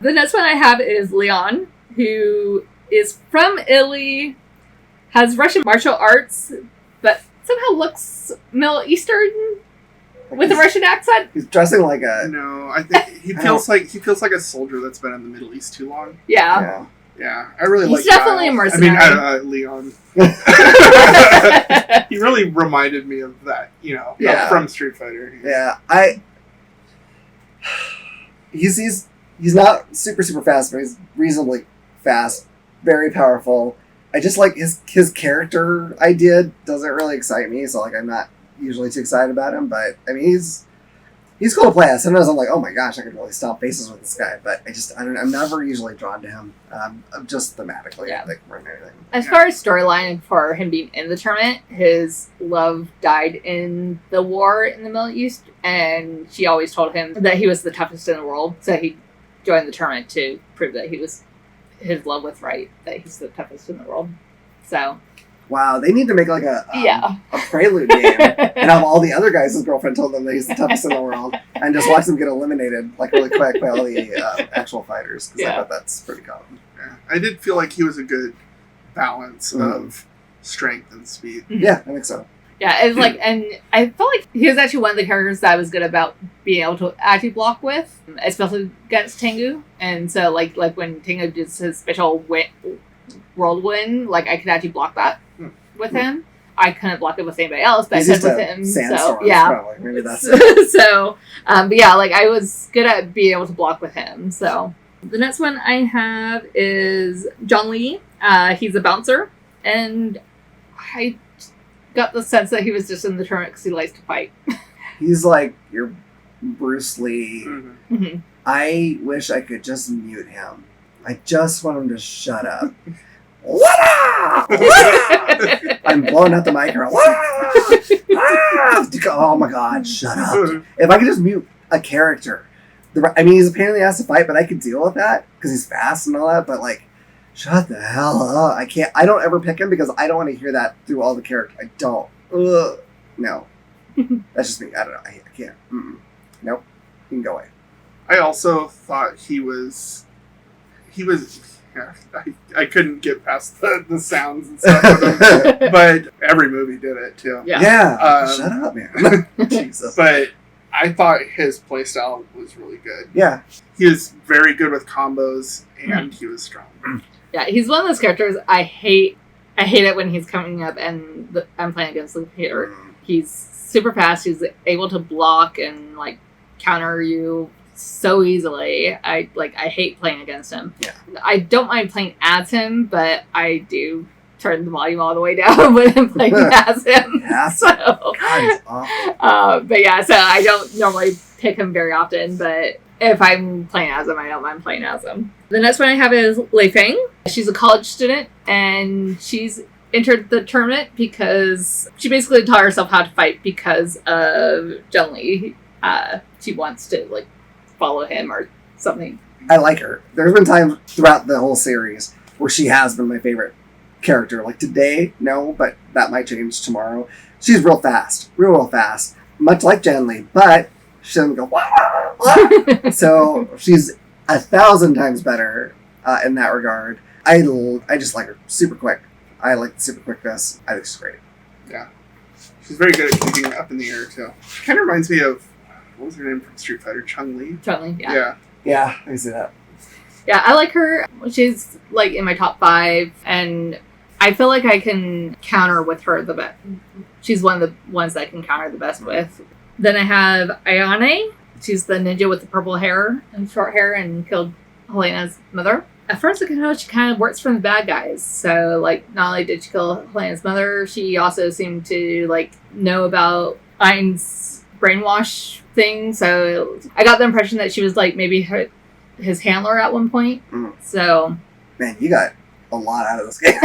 The next one I have is Leon, who is from Italy, has Russian martial arts, but somehow looks Middle Eastern with a Russian accent. He's dressing like a... No, I think he feels like a soldier that's been in the Middle East too long. Yeah. Yeah, I really like. He's definitely a mercenary. I mean, Leon. He really reminded me of that, from Street Fighter. Yeah, he's not super fast, but he's reasonably fast, very powerful. I just like his character idea doesn't really excite me, so like I'm not usually too excited about him. But I mean, he's cool to play as. Sometimes I'm like, oh my gosh, I could really stomp faces with this guy. But I'm never usually drawn to him. Just thematically, like more than anything. As far as storyline for him being in the tournament, his love died in the war in the Middle East, and she always told him that he was the toughest in the world. So he joined the tournament to prove that his love was right, that he's the toughest in the world. So. Wow, they need to make like a prelude game and have all the other guys' his girlfriend told them that he's the toughest in the world and just watch them get eliminated like really quick by all the actual fighters, because I thought that's pretty common. Yeah. I did feel like he was a good balance of strength and speed. Yeah, I think so. Yeah, it's like, and I felt like he was actually one of the characters that I was good about being able to actually block with, especially against Tengu. And so like when Tengu did his special whirlwind, like I could actually block that with him. I couldn't block it with anybody else, but I could with him. So yeah, probably. Maybe that's so. But yeah, like I was good at being able to block with him. So the next one I have is John Lee. He's a bouncer, and I got the sense that he was just in the tournament because he likes to fight. He's like your Bruce Lee. Mm-hmm. I wish I could just mute him. I just want him to shut up. I'm blowing out the microphone. Oh my god, shut up. If I could just mute a character. He's a pain in the ass to fight, but I could deal with that because he's fast and all that, but like, shut the hell up. I don't ever pick him because I don't want to hear that through all the characters. I don't. No. That's just me. I don't know. I can't. Nope. You can go away. I also thought he was yeah, I couldn't get past the sounds and stuff with him, but every movie did it too. Yeah. Shut up, man. Jesus. But I thought his playstyle was really good. Yeah. He was very good with combos, and he was strong. Yeah, he's one of those characters I hate it when he's coming up and I'm playing against the computer. He's super fast. He's able to block and like counter you so easily. I hate playing against him. Yeah. I don't mind playing as him, but I do turn the volume all the way down when I'm playing as him. Yeah. So, God, it's awful. But yeah, so I don't normally pick him very often, but if I'm playing as him, I don't mind playing as him. The next one I have is Lei Feng. She's a college student, and she's entered the tournament because she basically taught herself how to fight because of Zheng Li. She wants to like follow him or something. I like her. There's been times throughout the whole series where she has been my favorite character. Like today, no, but that might change tomorrow. She's real fast, real fast, much like Zheng Li, but she doesn't go wah, wah. So she's 1,000 times better in that regard. I just like her. Super quick. I like the super quickness. I think she's great. Yeah, she's very good at keeping up in the air too. She kind of reminds me of, what was her name from Street Fighter? Chun-Li? Chun-Li, yeah. Yeah. Yeah, I can see that. Yeah, I like her. She's like in my top 5, and I feel like I can counter with her the best. She's one of the ones that I can counter the best with. Then I have Ayane. She's the ninja with the purple hair and short hair and killed Helena's mother. At first, I can know she kind of works for the bad guys. So, like, not only did she kill Helena's mother, she also seemed to, like, know about Ein's brainwash thing. So, I got the impression that she was, like, maybe his handler at one point. So... Man, you got a lot out of this game.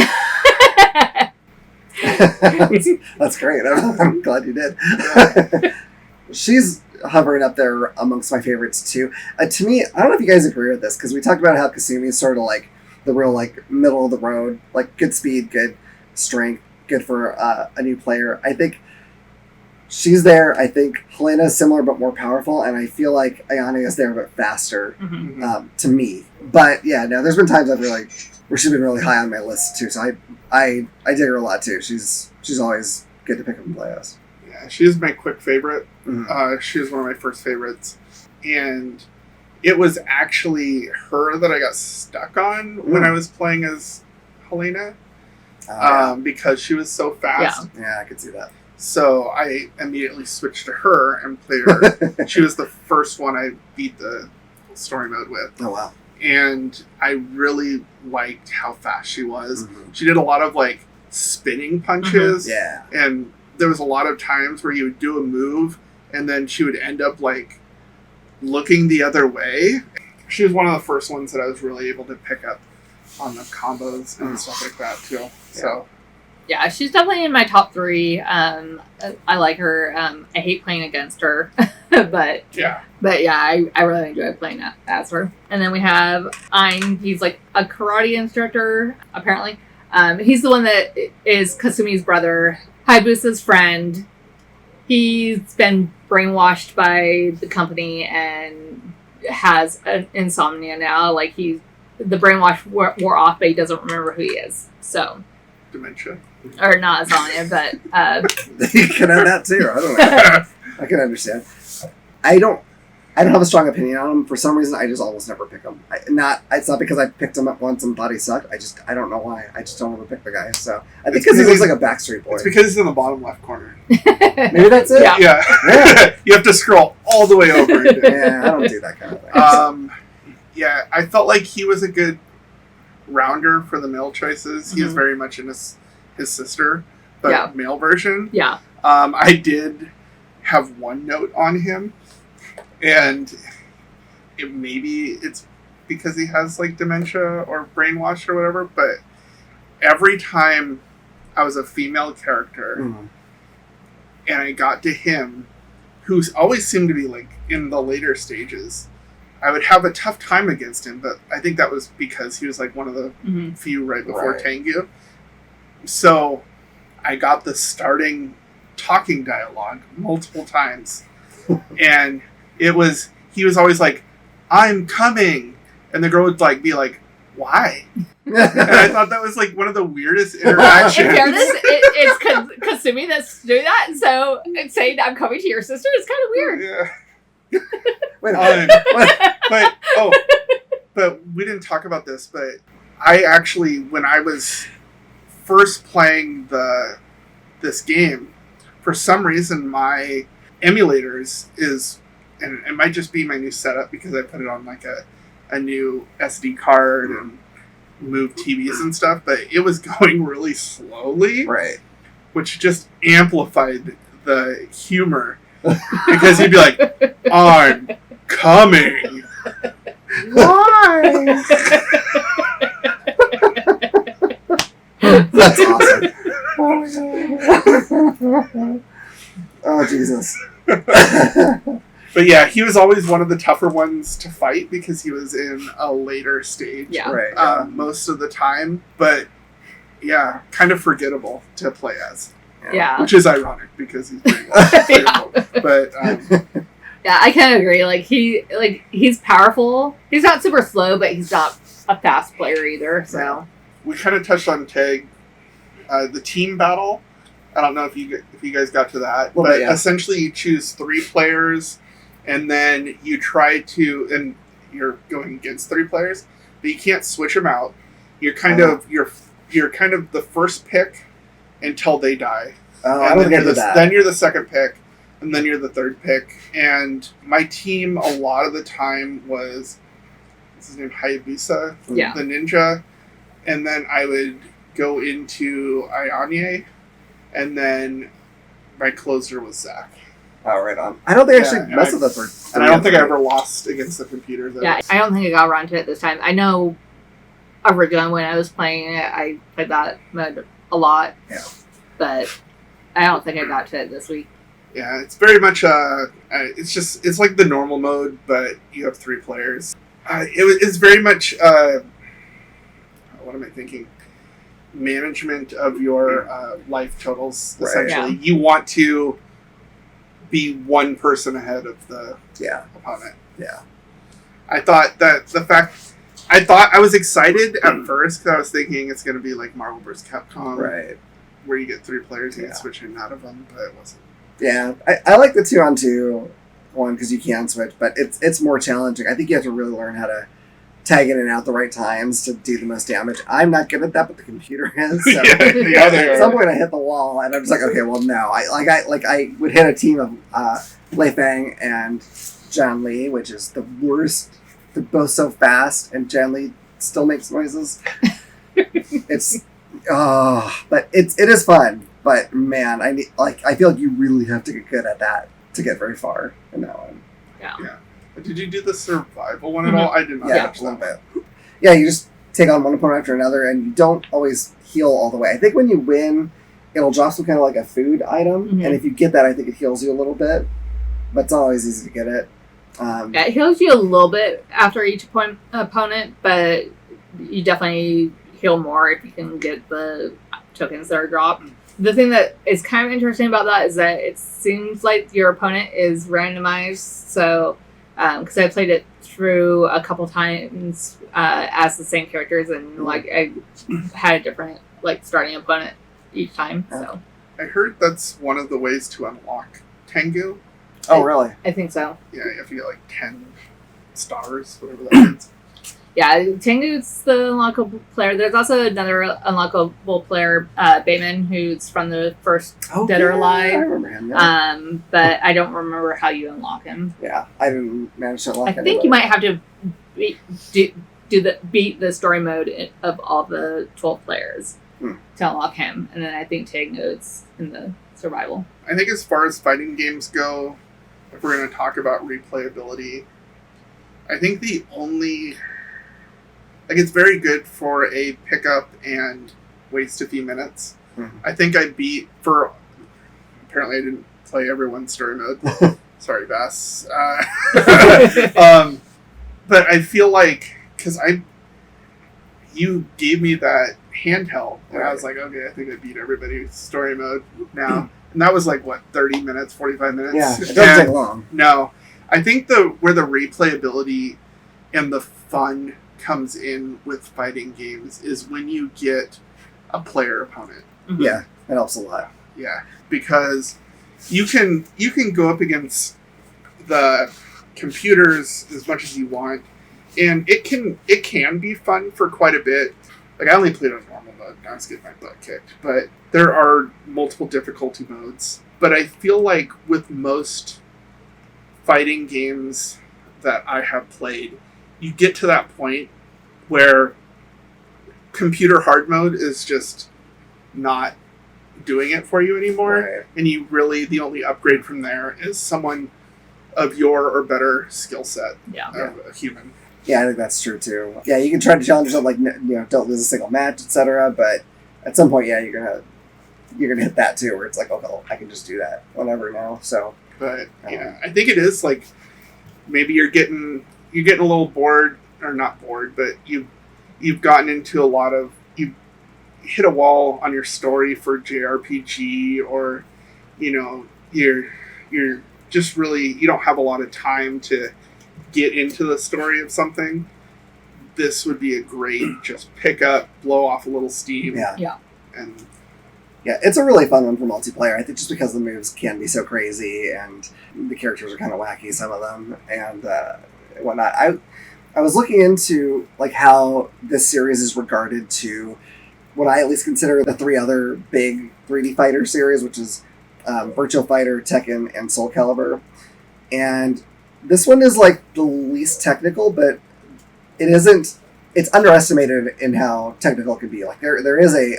That's great. I'm glad you did. She's hovering up there amongst my favorites too. To me, I don't know if you guys agree with this, because we talked about how Kasumi is sort of like the real like middle of the road, like good speed, good strength, good for a new player. I think she's there. I think Helena is similar but more powerful, and I feel like Ayane is there but faster to me. But yeah, no, there's been times I feel like where she's been really high on my list too. So I dig her a lot too. She's always good to pick up and play as. Yeah, she is my quick favorite. She was one of my first favorites, and it was actually her that I got stuck on when I was playing as Helena, because she was so fast. Yeah, I could see that. So I immediately switched to her and played her. She was the first one I beat the story mode with. Oh, wow. And I really liked how fast she was. She did a lot of, like, spinning punches. Yeah. And there was a lot of times where you would do a move and then she would end up, like, looking the other way. She was one of the first ones that I was really able to pick up on the combos and stuff like that, too. So... Yeah, she's definitely in my top 3. I like her. I hate playing against her, but yeah, I really enjoy playing as her. And then we have Ein. He's like a karate instructor, apparently. He's the one that is Kasumi's brother, Hayabusa's friend. He's been brainwashed by the company and has an insomnia now. Like the brainwash wore off, but he doesn't remember who he is. So. Dementia. Or not insomnia, but... You can have that too. I don't know. I can understand. I don't have a strong opinion on him. For some reason, I just almost never pick him. It's not because I picked him up once and thought he sucked. I don't know why. I just don't ever pick the guy. So I think because he looks like a Backstreet Boy. It's because he's in the bottom left corner. Maybe that's it? Yeah. You have to scroll all the way over. Yeah, I don't do that kind of thing. Yeah, I felt like he was a good rounder for the male choices. He was very much in his sister, but male version. Yeah. I did have one note on him, and maybe it's because he has like dementia or brainwash or whatever, but every time I was a female character and I got to him, who's always seemed to be like in the later stages, I would have a tough time against him, but I think that was because he was like one of the few right before Tengu. So I got the starting talking dialogue multiple times. And he was always like, "I'm coming." And the girl would like be like, "Why?" And I thought that was like one of the weirdest interactions. In fairness, it's Kasumi that's doing that. So saying "I'm coming to your sister" is kind of weird. Yeah. Wait a minute. But we didn't talk about this, but I actually, when I was first playing this game, for some reason my emulators and it might just be my new setup because I put it on like a new SD card and moved TVs and stuff, but it was going really slowly, which just amplified the humor because he'd be like, "I'm coming." Why? That's awesome. Oh, Jesus. But yeah, he was always one of the tougher ones to fight because he was in a later stage most of the time. But yeah, kind of forgettable to play as. Yeah. Which is ironic because he's pretty well. But yeah, I kind of agree. Like he's powerful. He's not super slow, but he's not a fast player either. So we kind of touched on tag, the team battle. I don't know if you guys got to that, but essentially you choose 3 players, and then you try to, and you're going against 3 players, but you can't switch them out. You're kind of you're kind of the first pick until they die. I don't get that. Then you're the second pick, and then you're the third pick. And my team a lot of the time was, what's his name, Hayabusa, the ninja, and then I would go into Ayane, and then my closer was Zach. Oh, right on. I don't think I actually messed with the third. And I don't think I ever lost against the computer, though. Yeah, I don't think I got around to it this time. I know originally when I was playing it, I played that mode a lot. Yeah. But I don't think I got to it this week. Yeah, it's very much, it's like the normal mode, but you have 3 players. It's very much, what am I thinking? Management of your life totals, essentially. You want to be one person ahead of the opponent. Yeah. I thought that I was excited at first because I was thinking it's going to be like Marvel vs. Capcom. Right. Where you get 3 players and you switch in and out of them, but it wasn't. Yeah. I like the 2-on-2 one because you can switch, but it's more challenging. I think you have to really learn how to tag in and out the right times to do the most damage. I'm not good at that, but the computer is. So at some point I hit the wall and I'm just like, okay, well no. I would hit a team of Lei Fang and Zhang Li, which is the worst. They're both so fast, and Zhang Li still makes noises. But it is fun. But man, I feel like you really have to get good at that to get very far in that one. Yeah. Did you do the survival one at all? I did not. Yeah, a little bit. Yeah, you just take on one opponent after another, and you don't always heal all the way. I think when you win, it'll drop some kind of like a food item, and if you get that, I think it heals you a little bit. But it's not always easy to get it. It heals you a little bit after each opponent, but you definitely heal more if you can get the tokens that are dropped. The thing that is kind of interesting about that is that it seems like your opponent is randomized. So, because I played it through a couple times as the same characters, and like I had a different like starting opponent each time. So I heard that's one of the ways to unlock Tengu. Oh, really? I think so. Yeah, you have to get like 10 stars, whatever that means. Yeah, Tengu's the unlockable player. There's also another unlockable player, Bayman, who's from the first Dead or Alive. I remember him. Yeah. But I don't remember how you unlock him. Yeah, I didn't manage to unlock him. I think you might have to beat the story mode of all the 12 players to unlock him, and then I think Tengu's in the survival. I think as far as fighting games go, if we're going to talk about replayability, I think the only... Like, it's very good for a pickup and waste a few minutes. Mm-hmm. I think I beat for... Apparently I didn't play everyone's story mode. Sorry, Bass. But I feel like... Because you gave me that handheld, and I was like, okay, I think I beat everybody's story mode now. And that was like, what, 30 minutes, 45 minutes? Yeah, it doesn't take long. No. I think where the replayability and the fun comes in with fighting games is when you get a player opponent. Mm-hmm. Yeah, it helps a lot. Yeah, because you can go up against the computers as much as you want, and it can be fun for quite a bit. Like, I only played on normal mode, and I was getting my butt kicked. But there are multiple difficulty modes. But I feel like with most fighting games that I have played, you get to that point where computer hard mode is just not doing it for you anymore. Right. And you really, the only upgrade from there is someone of your or better skill set. Of a human. Yeah, I think that's true too. Yeah, you can try to challenge yourself, like, don't lose a single match, etc. But at some point, you're gonna hit that too, where it's like, oh, I can just do that whenever now. So, but I think it is like maybe you're getting a little bored, or not bored, but you've gotten into a lot of you hit a wall on your story for JRPG, or you're just really you don't have a lot of time to get into the story of something. This would be a great just pick up, blow off a little steam. Yeah. And it's a really fun one for multiplayer. I think just because the moves can be so crazy and the characters are kind of wacky, some of them, and whatnot. I was looking into like how this series is regarded to what I at least consider the 3 other big 3D fighter series, which is Virtua Fighter, Tekken, and Soul Calibur. And this one is like the least technical, but it isn't. It's underestimated in how technical it can be. Like there is a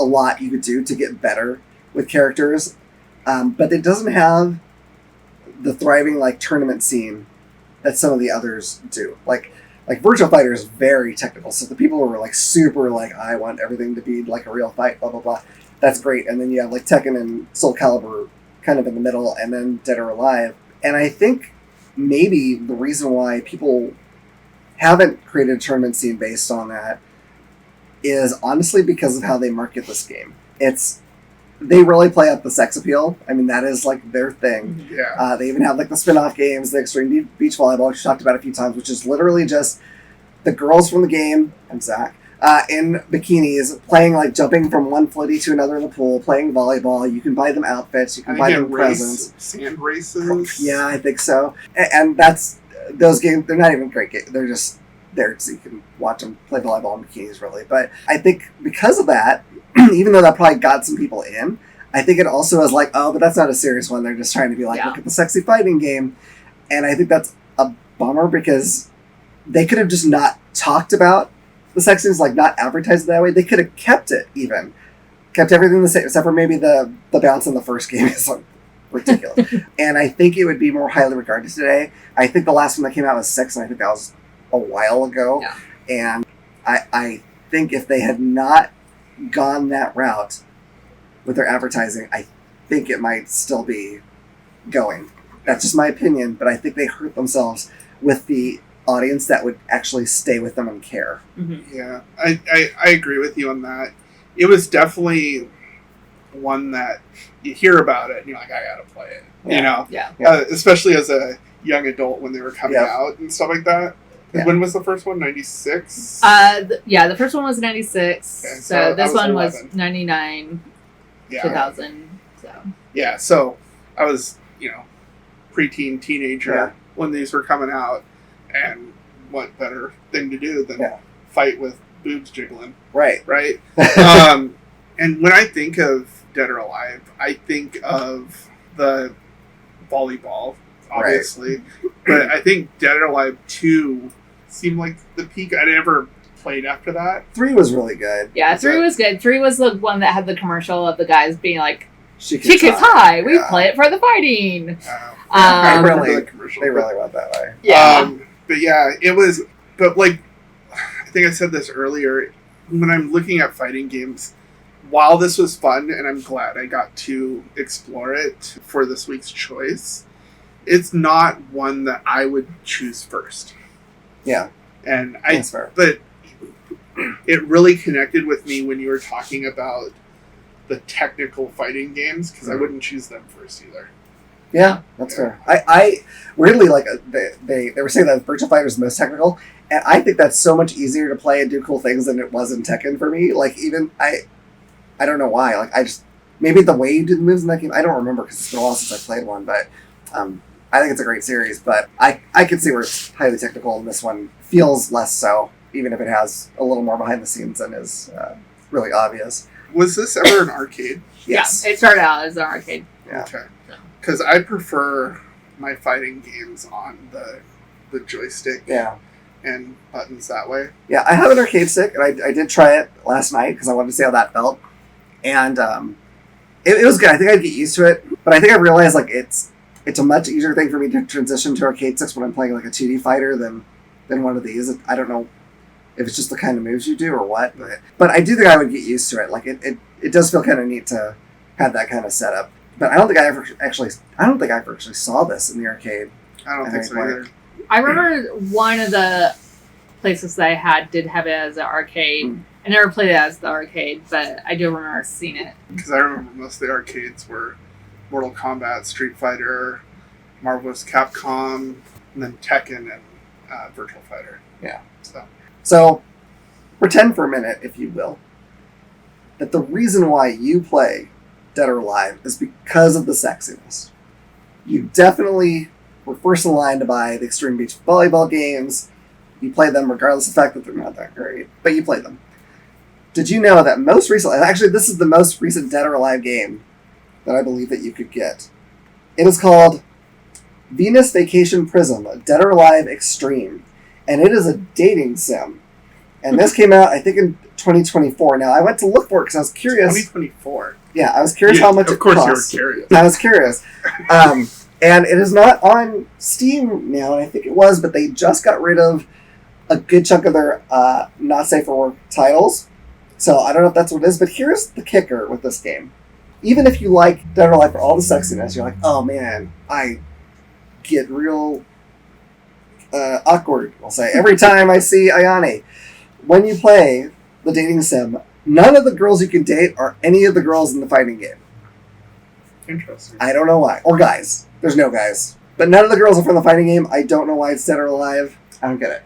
lot you could do to get better with characters, but it doesn't have the thriving like tournament scene that some of the others do. Like Virtua Fighter is very technical, so the people who are like super like I want everything to be like a real fight, blah blah blah. That's great, and then you have like Tekken and Soul Calibur kind of in the middle, and then Dead or Alive. And I think maybe the reason why people haven't created a tournament scene based on that is honestly because of how they market this game. It's they really play up the sex appeal. I mean, that is like their thing. Yeah. They even have like the spin-off games, the Extreme Beach Volleyball, which we talked about a few times, which is literally just the girls from the game, and Zach, in bikinis, playing like jumping from one floaty to another in the pool, playing volleyball. You can buy them outfits, you can buy them presents. Sand races. Yeah, I think so. And that's those games. They're not even great games. They're just there so you can watch them play volleyball in bikinis, really. But I think because of that, even though that probably got some people in, I think it also is like, oh, but that's not a serious one. They're just trying to be like, look at the sexy fighting game. And I think that's a bummer because they could have just not talked about the sexiness, like not advertised it that way. They could have kept it even. Kept everything the same, except for maybe the bounce in the first game is like ridiculous. And I think it would be more highly regarded today. I think the last one that came out was 6, and I think that was a while ago. Yeah. And I think if they had not gone that route with their advertising, I think it might still be going. That's just my opinion, but I think they hurt themselves with the audience that would actually stay with them and care. Mm-hmm. Yeah, I agree with you on that. It was definitely one that you hear about it and you're like, I gotta play it. Yeah. You know? Yeah. Especially as a young adult when they were coming out and stuff like that. Yeah. When was the first one? 96? The first one was 96. Okay, so this one 11. was 99, 2000. So. Yeah, so I was, preteen, teenager when these were coming out. And what better thing to do than fight with boobs jiggling? Right. Right? And when I think of Dead or Alive, I think of the volleyball, obviously. Right. But I think Dead or Alive 2 seemed like the peak. I never played after that. 3 was really good. Yeah, 3 was good. 3 was the one that had the commercial of the guys being like, She Kids High. We play it for the fighting. They really went that way. Yeah. But yeah, it was, but like, I think I said this earlier, when I'm looking at fighting games, while this was fun, and I'm glad I got to explore it for this week's choice, it's not one that I would choose first. Yeah. And that's fair. But it really connected with me when you were talking about the technical fighting games, because I wouldn't choose them first either. Yeah, that's fair. I weirdly, like, they were saying that Virtua Fighter is the most technical, and I think that's so much easier to play and do cool things than it was in Tekken for me. Like, even, I don't know why. Like, I just, maybe the way you do the moves in that game, I don't remember because it's been a while since I played one, but I think it's a great series, but I can see where it's highly technical, and this one feels less so, even if it has a little more behind the scenes than is really obvious. Was this ever an arcade? Yes. Yeah, it started out as an arcade. Yeah. Okay. Because I prefer my fighting games on the joystick and buttons that way. Yeah, I have an arcade stick, and I did try it last night because I wanted to see how that felt. And it was good. I think I'd get used to it, but I think I realized like it's a much easier thing for me to transition to arcade sticks when I'm playing like a 2D fighter than one of these. I don't know if it's just the kind of moves you do or what, but I do think I would get used to it. Like it does feel kind of neat to have that kind of setup. But I don't think I ever actually saw this in the arcade. I don't think so either. I remember one of the places that I had did have it as an arcade. I never played it as the arcade, but I do remember seeing it. Because I remember most of the arcades were Mortal Kombat, Street Fighter, Marvel vs. Capcom, and then Tekken and Virtua Fighter. Yeah. So pretend for a minute, if you will, that the reason why you play Dead or Alive is because of the sexiness. You definitely were first in line to buy the Extreme Beach Volleyball games. You play them regardless of the fact that they're not that great, but you play them. Did you know that most recently, actually this is the most recent Dead or Alive game that I believe that you could get. It is called Venus Vacation Prism, Dead or Alive Extreme, and it is a dating sim. And this came out, I think, in 2024. Now, I went to look for it because I was curious. 2024? Yeah, I was curious how much it cost. Of course you were curious. I was curious. And it is not on Steam now, and I think it was, but they just got rid of a good chunk of their not safe for work titles. So I don't know if that's what it is, but here's the kicker with this game. Even if you like Dead or Alive for all the sexiness, you're like, oh man, I get real awkward, I'll say, every time I see Ayane. When you play the dating sim, none of the girls you can date are any of the girls in the fighting game. Interesting. I don't know why. Or guys. There's no guys. But none of the girls are from the fighting game. I don't know why it's Dead or Alive. I don't get it.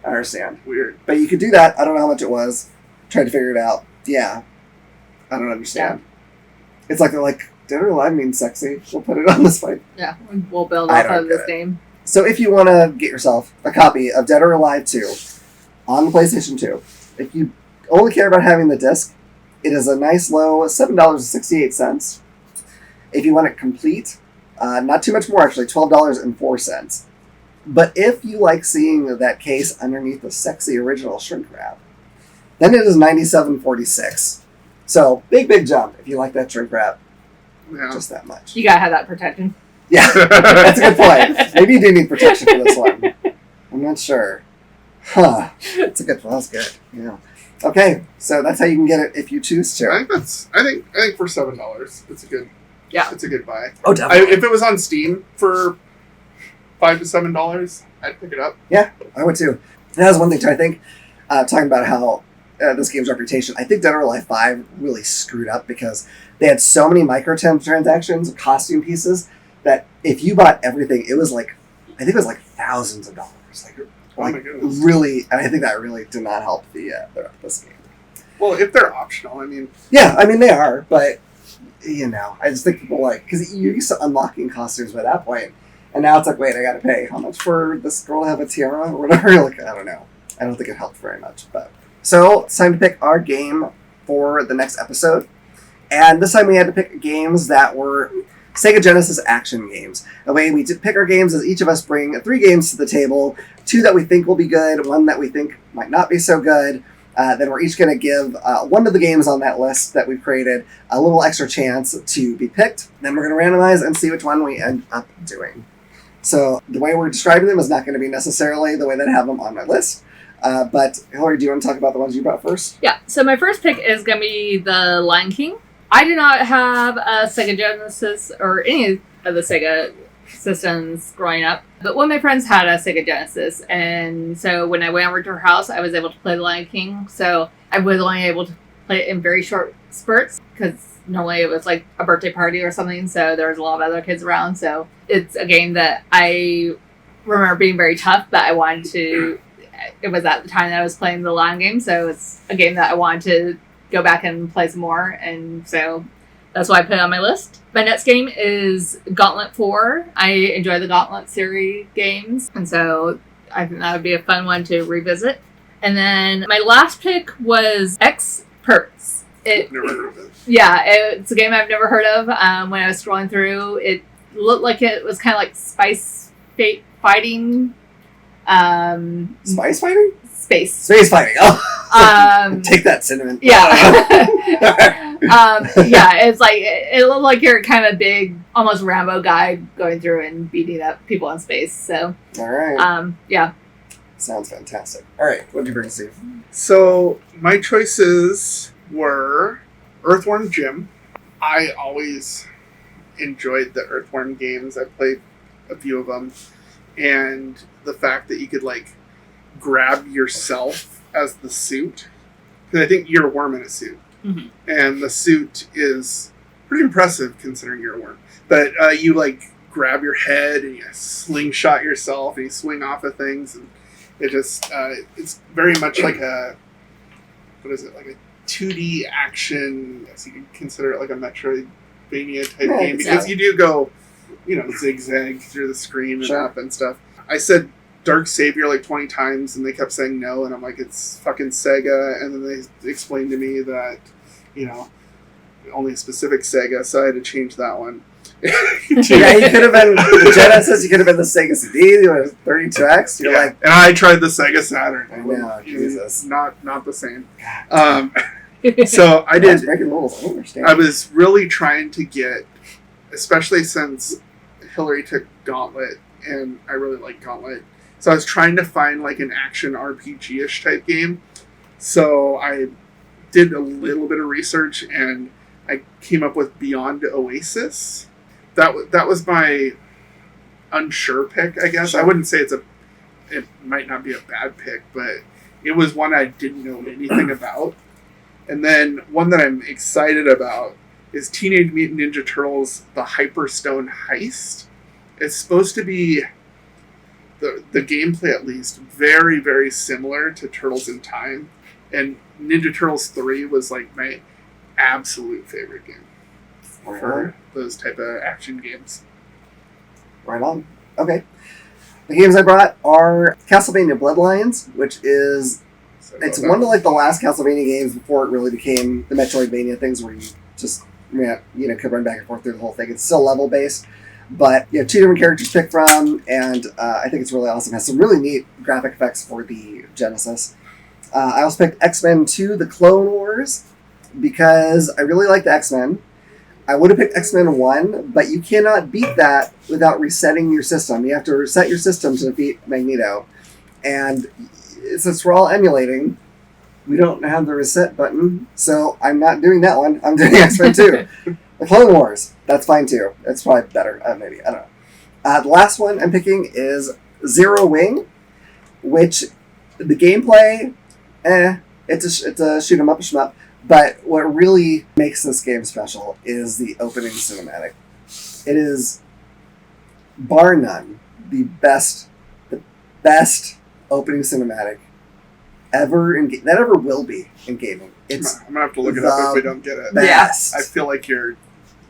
I understand. Weird. But you could do that. I don't know how much it was. Tried to figure it out. Yeah. I don't understand. Yeah. It's like they're like, Dead or Alive means sexy. We'll put it on this fight. Yeah, we'll build off of this game. So if you want to get yourself a copy of Dead or Alive 2 on the PlayStation 2, if you only care about having the disc, it is a nice low $7.68. If you want it complete, not too much more actually, $12.04. But if you like seeing that case underneath the sexy original shrink wrap, then it is $97.46. So big jump if you like that shrink wrap. Yeah. Just that much. You gotta have that protection. Yeah, that's a good point. Maybe you do need protection for this one. I'm not sure. Huh. That's a good one. That's good. Yeah. Okay, so that's how you can get it if you choose to. I think for $7, it's a good. Yeah, it's a good buy. Oh, definitely. If it was on Steam for $5 to $7, I'd pick it up. Yeah, I would too. That was one thing too. I think talking about how this game's reputation, I think Dead or Alive 5 really screwed up because they had so many microtransactions, costume pieces, that if you bought everything, it was like, I think it was like thousands of dollars. Oh my goodness. Really, and I think that really did not help this game. Well, if they're optional, I mean. Yeah, I mean they are, but I just think people because you're used to unlocking costumes by that point, and now it's like, wait, I gotta pay how much for this girl to have a tiara or whatever? I don't know. I don't think it helped very much, but so it's time to pick our game for the next episode, and this time we had to pick games that were Sega Genesis action games. The way we pick our games is each of us bring 3 games to the table, 2 that we think will be good, 1 that we think might not be so good. Then we're each going to give one of the games on that list that we've created a little extra chance to be picked. Then we're going to randomize and see which one we end up doing. So the way we're describing them is not going to be necessarily the way that I have them on my list. But Hilary, do you want to talk about the ones you brought first? Yeah, so my first pick is going to be The Lion King. I do not have a Sega Genesis or any of the Sega systems growing up, but one of my friends had a Sega Genesis, and so when I went over to her house, I was able to play The Lion King. So I was only able to play it in very short spurts because normally it was like a birthday party or something, so there was a lot of other kids around. So it's a game that I remember being very tough, but I wanted to. It was at the time that I was playing the Lion game, so it's a game that I wanted to go back and play some more, and so that's why I put it on my list. My next game is Gauntlet 4. I enjoy the Gauntlet series games, and so I think that would be a fun one to revisit. And then my last pick was Experts. Never heard of it. Yeah, it's a game I've never heard of. When I was scrolling through, it looked like it was kind of like spice fighting. Spice fighting? Space fighting. Oh, take that, cinnamon. Yeah. It's like it looked like you're kind of a big, almost Rambo guy going through and beating up people in space. So, all right. Yeah. Sounds fantastic. All right, what did you bring, Steve? So my choices were Earthworm Jim. I always enjoyed the Earthworm games. I played a few of them, and the fact that you could grab yourself as the suit, because I think you're a worm in a suit, and the suit is pretty impressive considering you're a worm. But you grab your head and you slingshot yourself and you swing off of things, and it just it's very much like a 2D action. Yes, you can consider it like a Metroidvania type game because you do go zigzag through the screen and up and stuff. I said Dark Savior 20 times, and they kept saying no, and I'm like, it's fucking Sega, and then they explained to me that, only a specific Sega, so I had to change that one. Yeah, you could have been the Genesis, you could have been the Sega CD, you had 30 tracks, and I tried the Sega Saturn. I know, Jesus. Not the same. So I did, breaking rules, I don't understand. I was really trying to get, especially since Hilary took Gauntlet, and I really like Gauntlet, so I was trying to find an action RPG-ish type game. So I did a little bit of research and I came up with Beyond Oasis. That was my unsure pick, I guess. Sure. I wouldn't say it might not be a bad pick, but it was one I didn't know anything about. And then one that I'm excited about is Teenage Mutant Ninja Turtles: The Hyperstone Heist. It's supposed to be the gameplay, at least, very, very similar to Turtles in Time. And Ninja Turtles 3 was like my absolute favorite game for those type of action games. Right on. Okay. The games I brought are Castlevania Bloodlines, which is it's one of like the last Castlevania games before it really became the Metroidvania things where you just could run back and forth through the whole thing. It's still level based, but you have 2 different characters to pick from, and I think it's really awesome. It has some really neat graphic effects for the Genesis. I also picked X-Men 2: The Clone Wars because I really like the X-Men. I would have picked X-Men 1, but you cannot beat that without resetting your system. You have to reset your system to defeat Magneto. And since we're all emulating, we don't have the reset button, so I'm not doing that one. I'm doing X-Men 2. The Clone Wars, that's fine too. It's probably better, maybe. I don't know. The last one I'm picking is Zero Wing, which the gameplay, it's a shoot 'em up, a shmup. But what really makes this game special is the opening cinematic. It is, bar none, the best opening cinematic ever that ever will be in gaming. It's I'm gonna have to look it up if we don't get it. Best. I feel like you're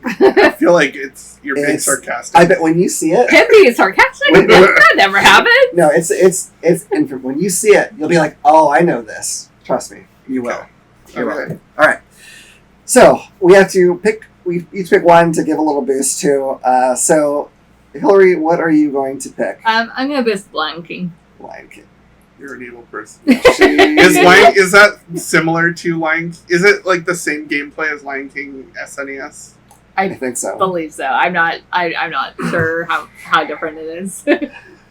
being sarcastic. I bet when you see it, him being sarcastic, that never happened. No, it's and when you see it, you'll be like, oh, I know this. Trust me, you will. Okay. You're welcome. All right. So we have to pick. We each pick one to give a little boost to. So, Hilary, what are you going to pick? I'm going to boost Lion King. Lion King. You're an evil person. Is that similar to Lion? Is it like the same gameplay as Lion King SNES? I think so. Believe so. I'm not sure how different it is.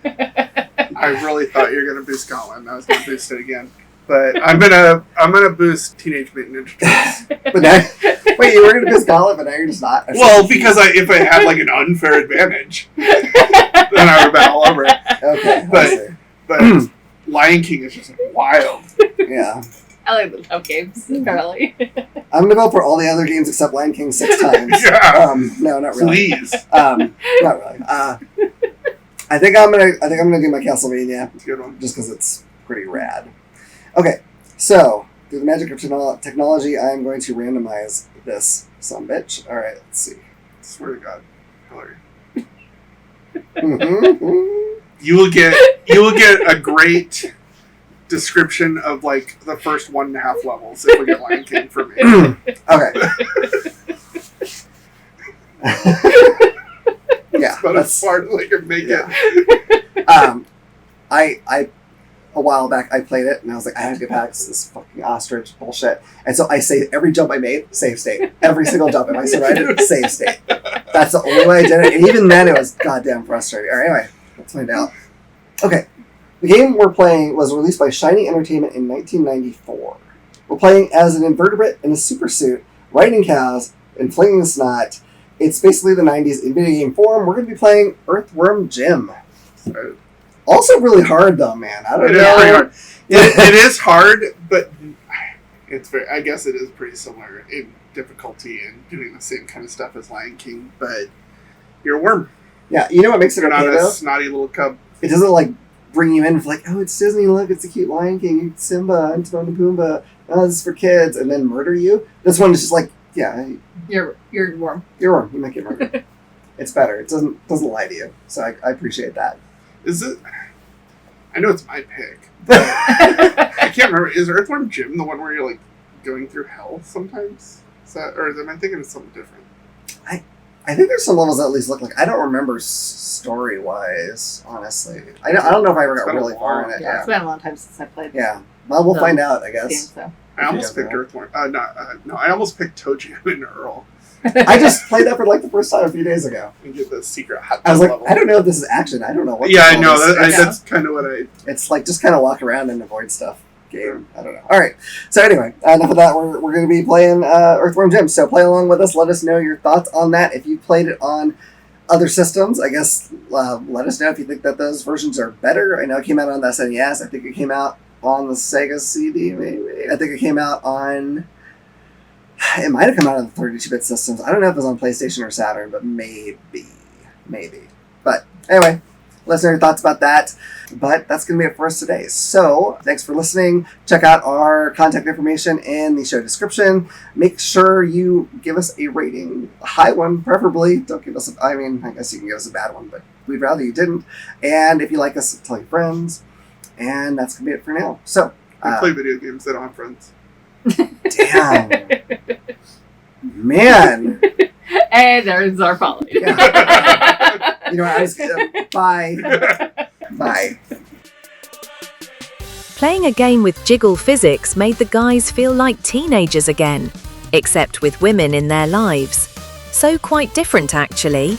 I really thought you were gonna boost Scotland. I was gonna boost it again. But I'm gonna boost Teenage Mutant Ninja Turtles. But now, wait, you were gonna boost Gauntlet, but now you're just not. Well, because if I had like an unfair advantage, then I would bet all over it. Okay, but Lion King is just wild. Yeah, I like the tough games, apparently. I'm gonna go for all the other games except Lion King 6 times. Yeah. No, not really. Please. Not really. I think I'm gonna do my Castlevania. That's a good one. Just because it's pretty rad. Okay, so through the magic of technology, I am going to randomize this sumbitch. All right, let's see. I swear to God, Hilary. Mm-hmm. You will get a great description of like the first 1.5 levels if we get Lion King from me. Okay. Yeah, but as far as I can make it. I a while back I played it and I was like, I have to get past this fucking ostrich bullshit. And so I say every jump I made, save state. Every single jump. If I survived, save state. That's the only way I did it. And even then it was goddamn frustrating. All right, anyway, let's find out. Okay. The game we're playing was released by Shiny Entertainment in 1994. We're playing as an invertebrate in a super suit, riding cows, and flinging the snot. It's basically the 90s in video game form. We're going to be playing Earthworm Jim. Also really hard though, man. I don't know. It is pretty hard. It is hard, but it's very. I guess it is pretty similar in difficulty and doing the same kind of stuff as Lion King. But you're a worm. Yeah, you know what makes it you're okay not a though? Snotty little cub. It doesn't like bring you in for like, oh, it's Disney. Look, it's a cute Lion King. It's Simba and Timon and Pumbaa. Oh, this is for kids, and then murder you. This one is just like, yeah, you're a worm. You're a worm. You make it murder. It's better. It doesn't lie to you. So I appreciate that. Is it? I know it's my pick, but I can't remember. Is Earthworm Jim the one where you're like going through hell sometimes? Is that, or am I thinking of something different? I think there's some levels that at least look like. I don't remember story wise, honestly. I don't know if I ever got really far in it. Yeah, it's been a long time since I played. Yeah, well, we'll find out, I guess. Game, so. I almost picked Earthworm. No, I almost picked Toe Jam and Earl. I just played that for like the first time a few days ago. And get the secret hot I was like, level. I don't know if this is action. I don't know what. Yeah, I know. That's kind of what I. It's like just kind of walk around and avoid stuff. Game. I don't know. All right. So anyway, enough of that. We're going to be playing Earthworm Jim. So play along with us. Let us know your thoughts on that. If you played it on other systems, I guess let us know if you think that those versions are better. I know it came out on the SNES. I think it came out on the Sega CD. Maybe I think it came out on. It might have come out on the 32-bit systems. I don't know if it was on PlayStation or Saturn, but maybe. But anyway, let us know your thoughts about that. But that's going to be it for us today. So thanks for listening. Check out our contact information in the show description. Make sure you give us a rating, a high one preferably. Don't give us I guess you can give us a bad one, but we'd rather you didn't. And if you like us, tell your friends. And that's going to be it for now. So I play video games that aren't friends. Damn. Man. And there's our following. Yeah. You know what? I was bye. Bye. Playing a game with jiggle physics made the guys feel like teenagers again, except with women in their lives. So quite different, actually.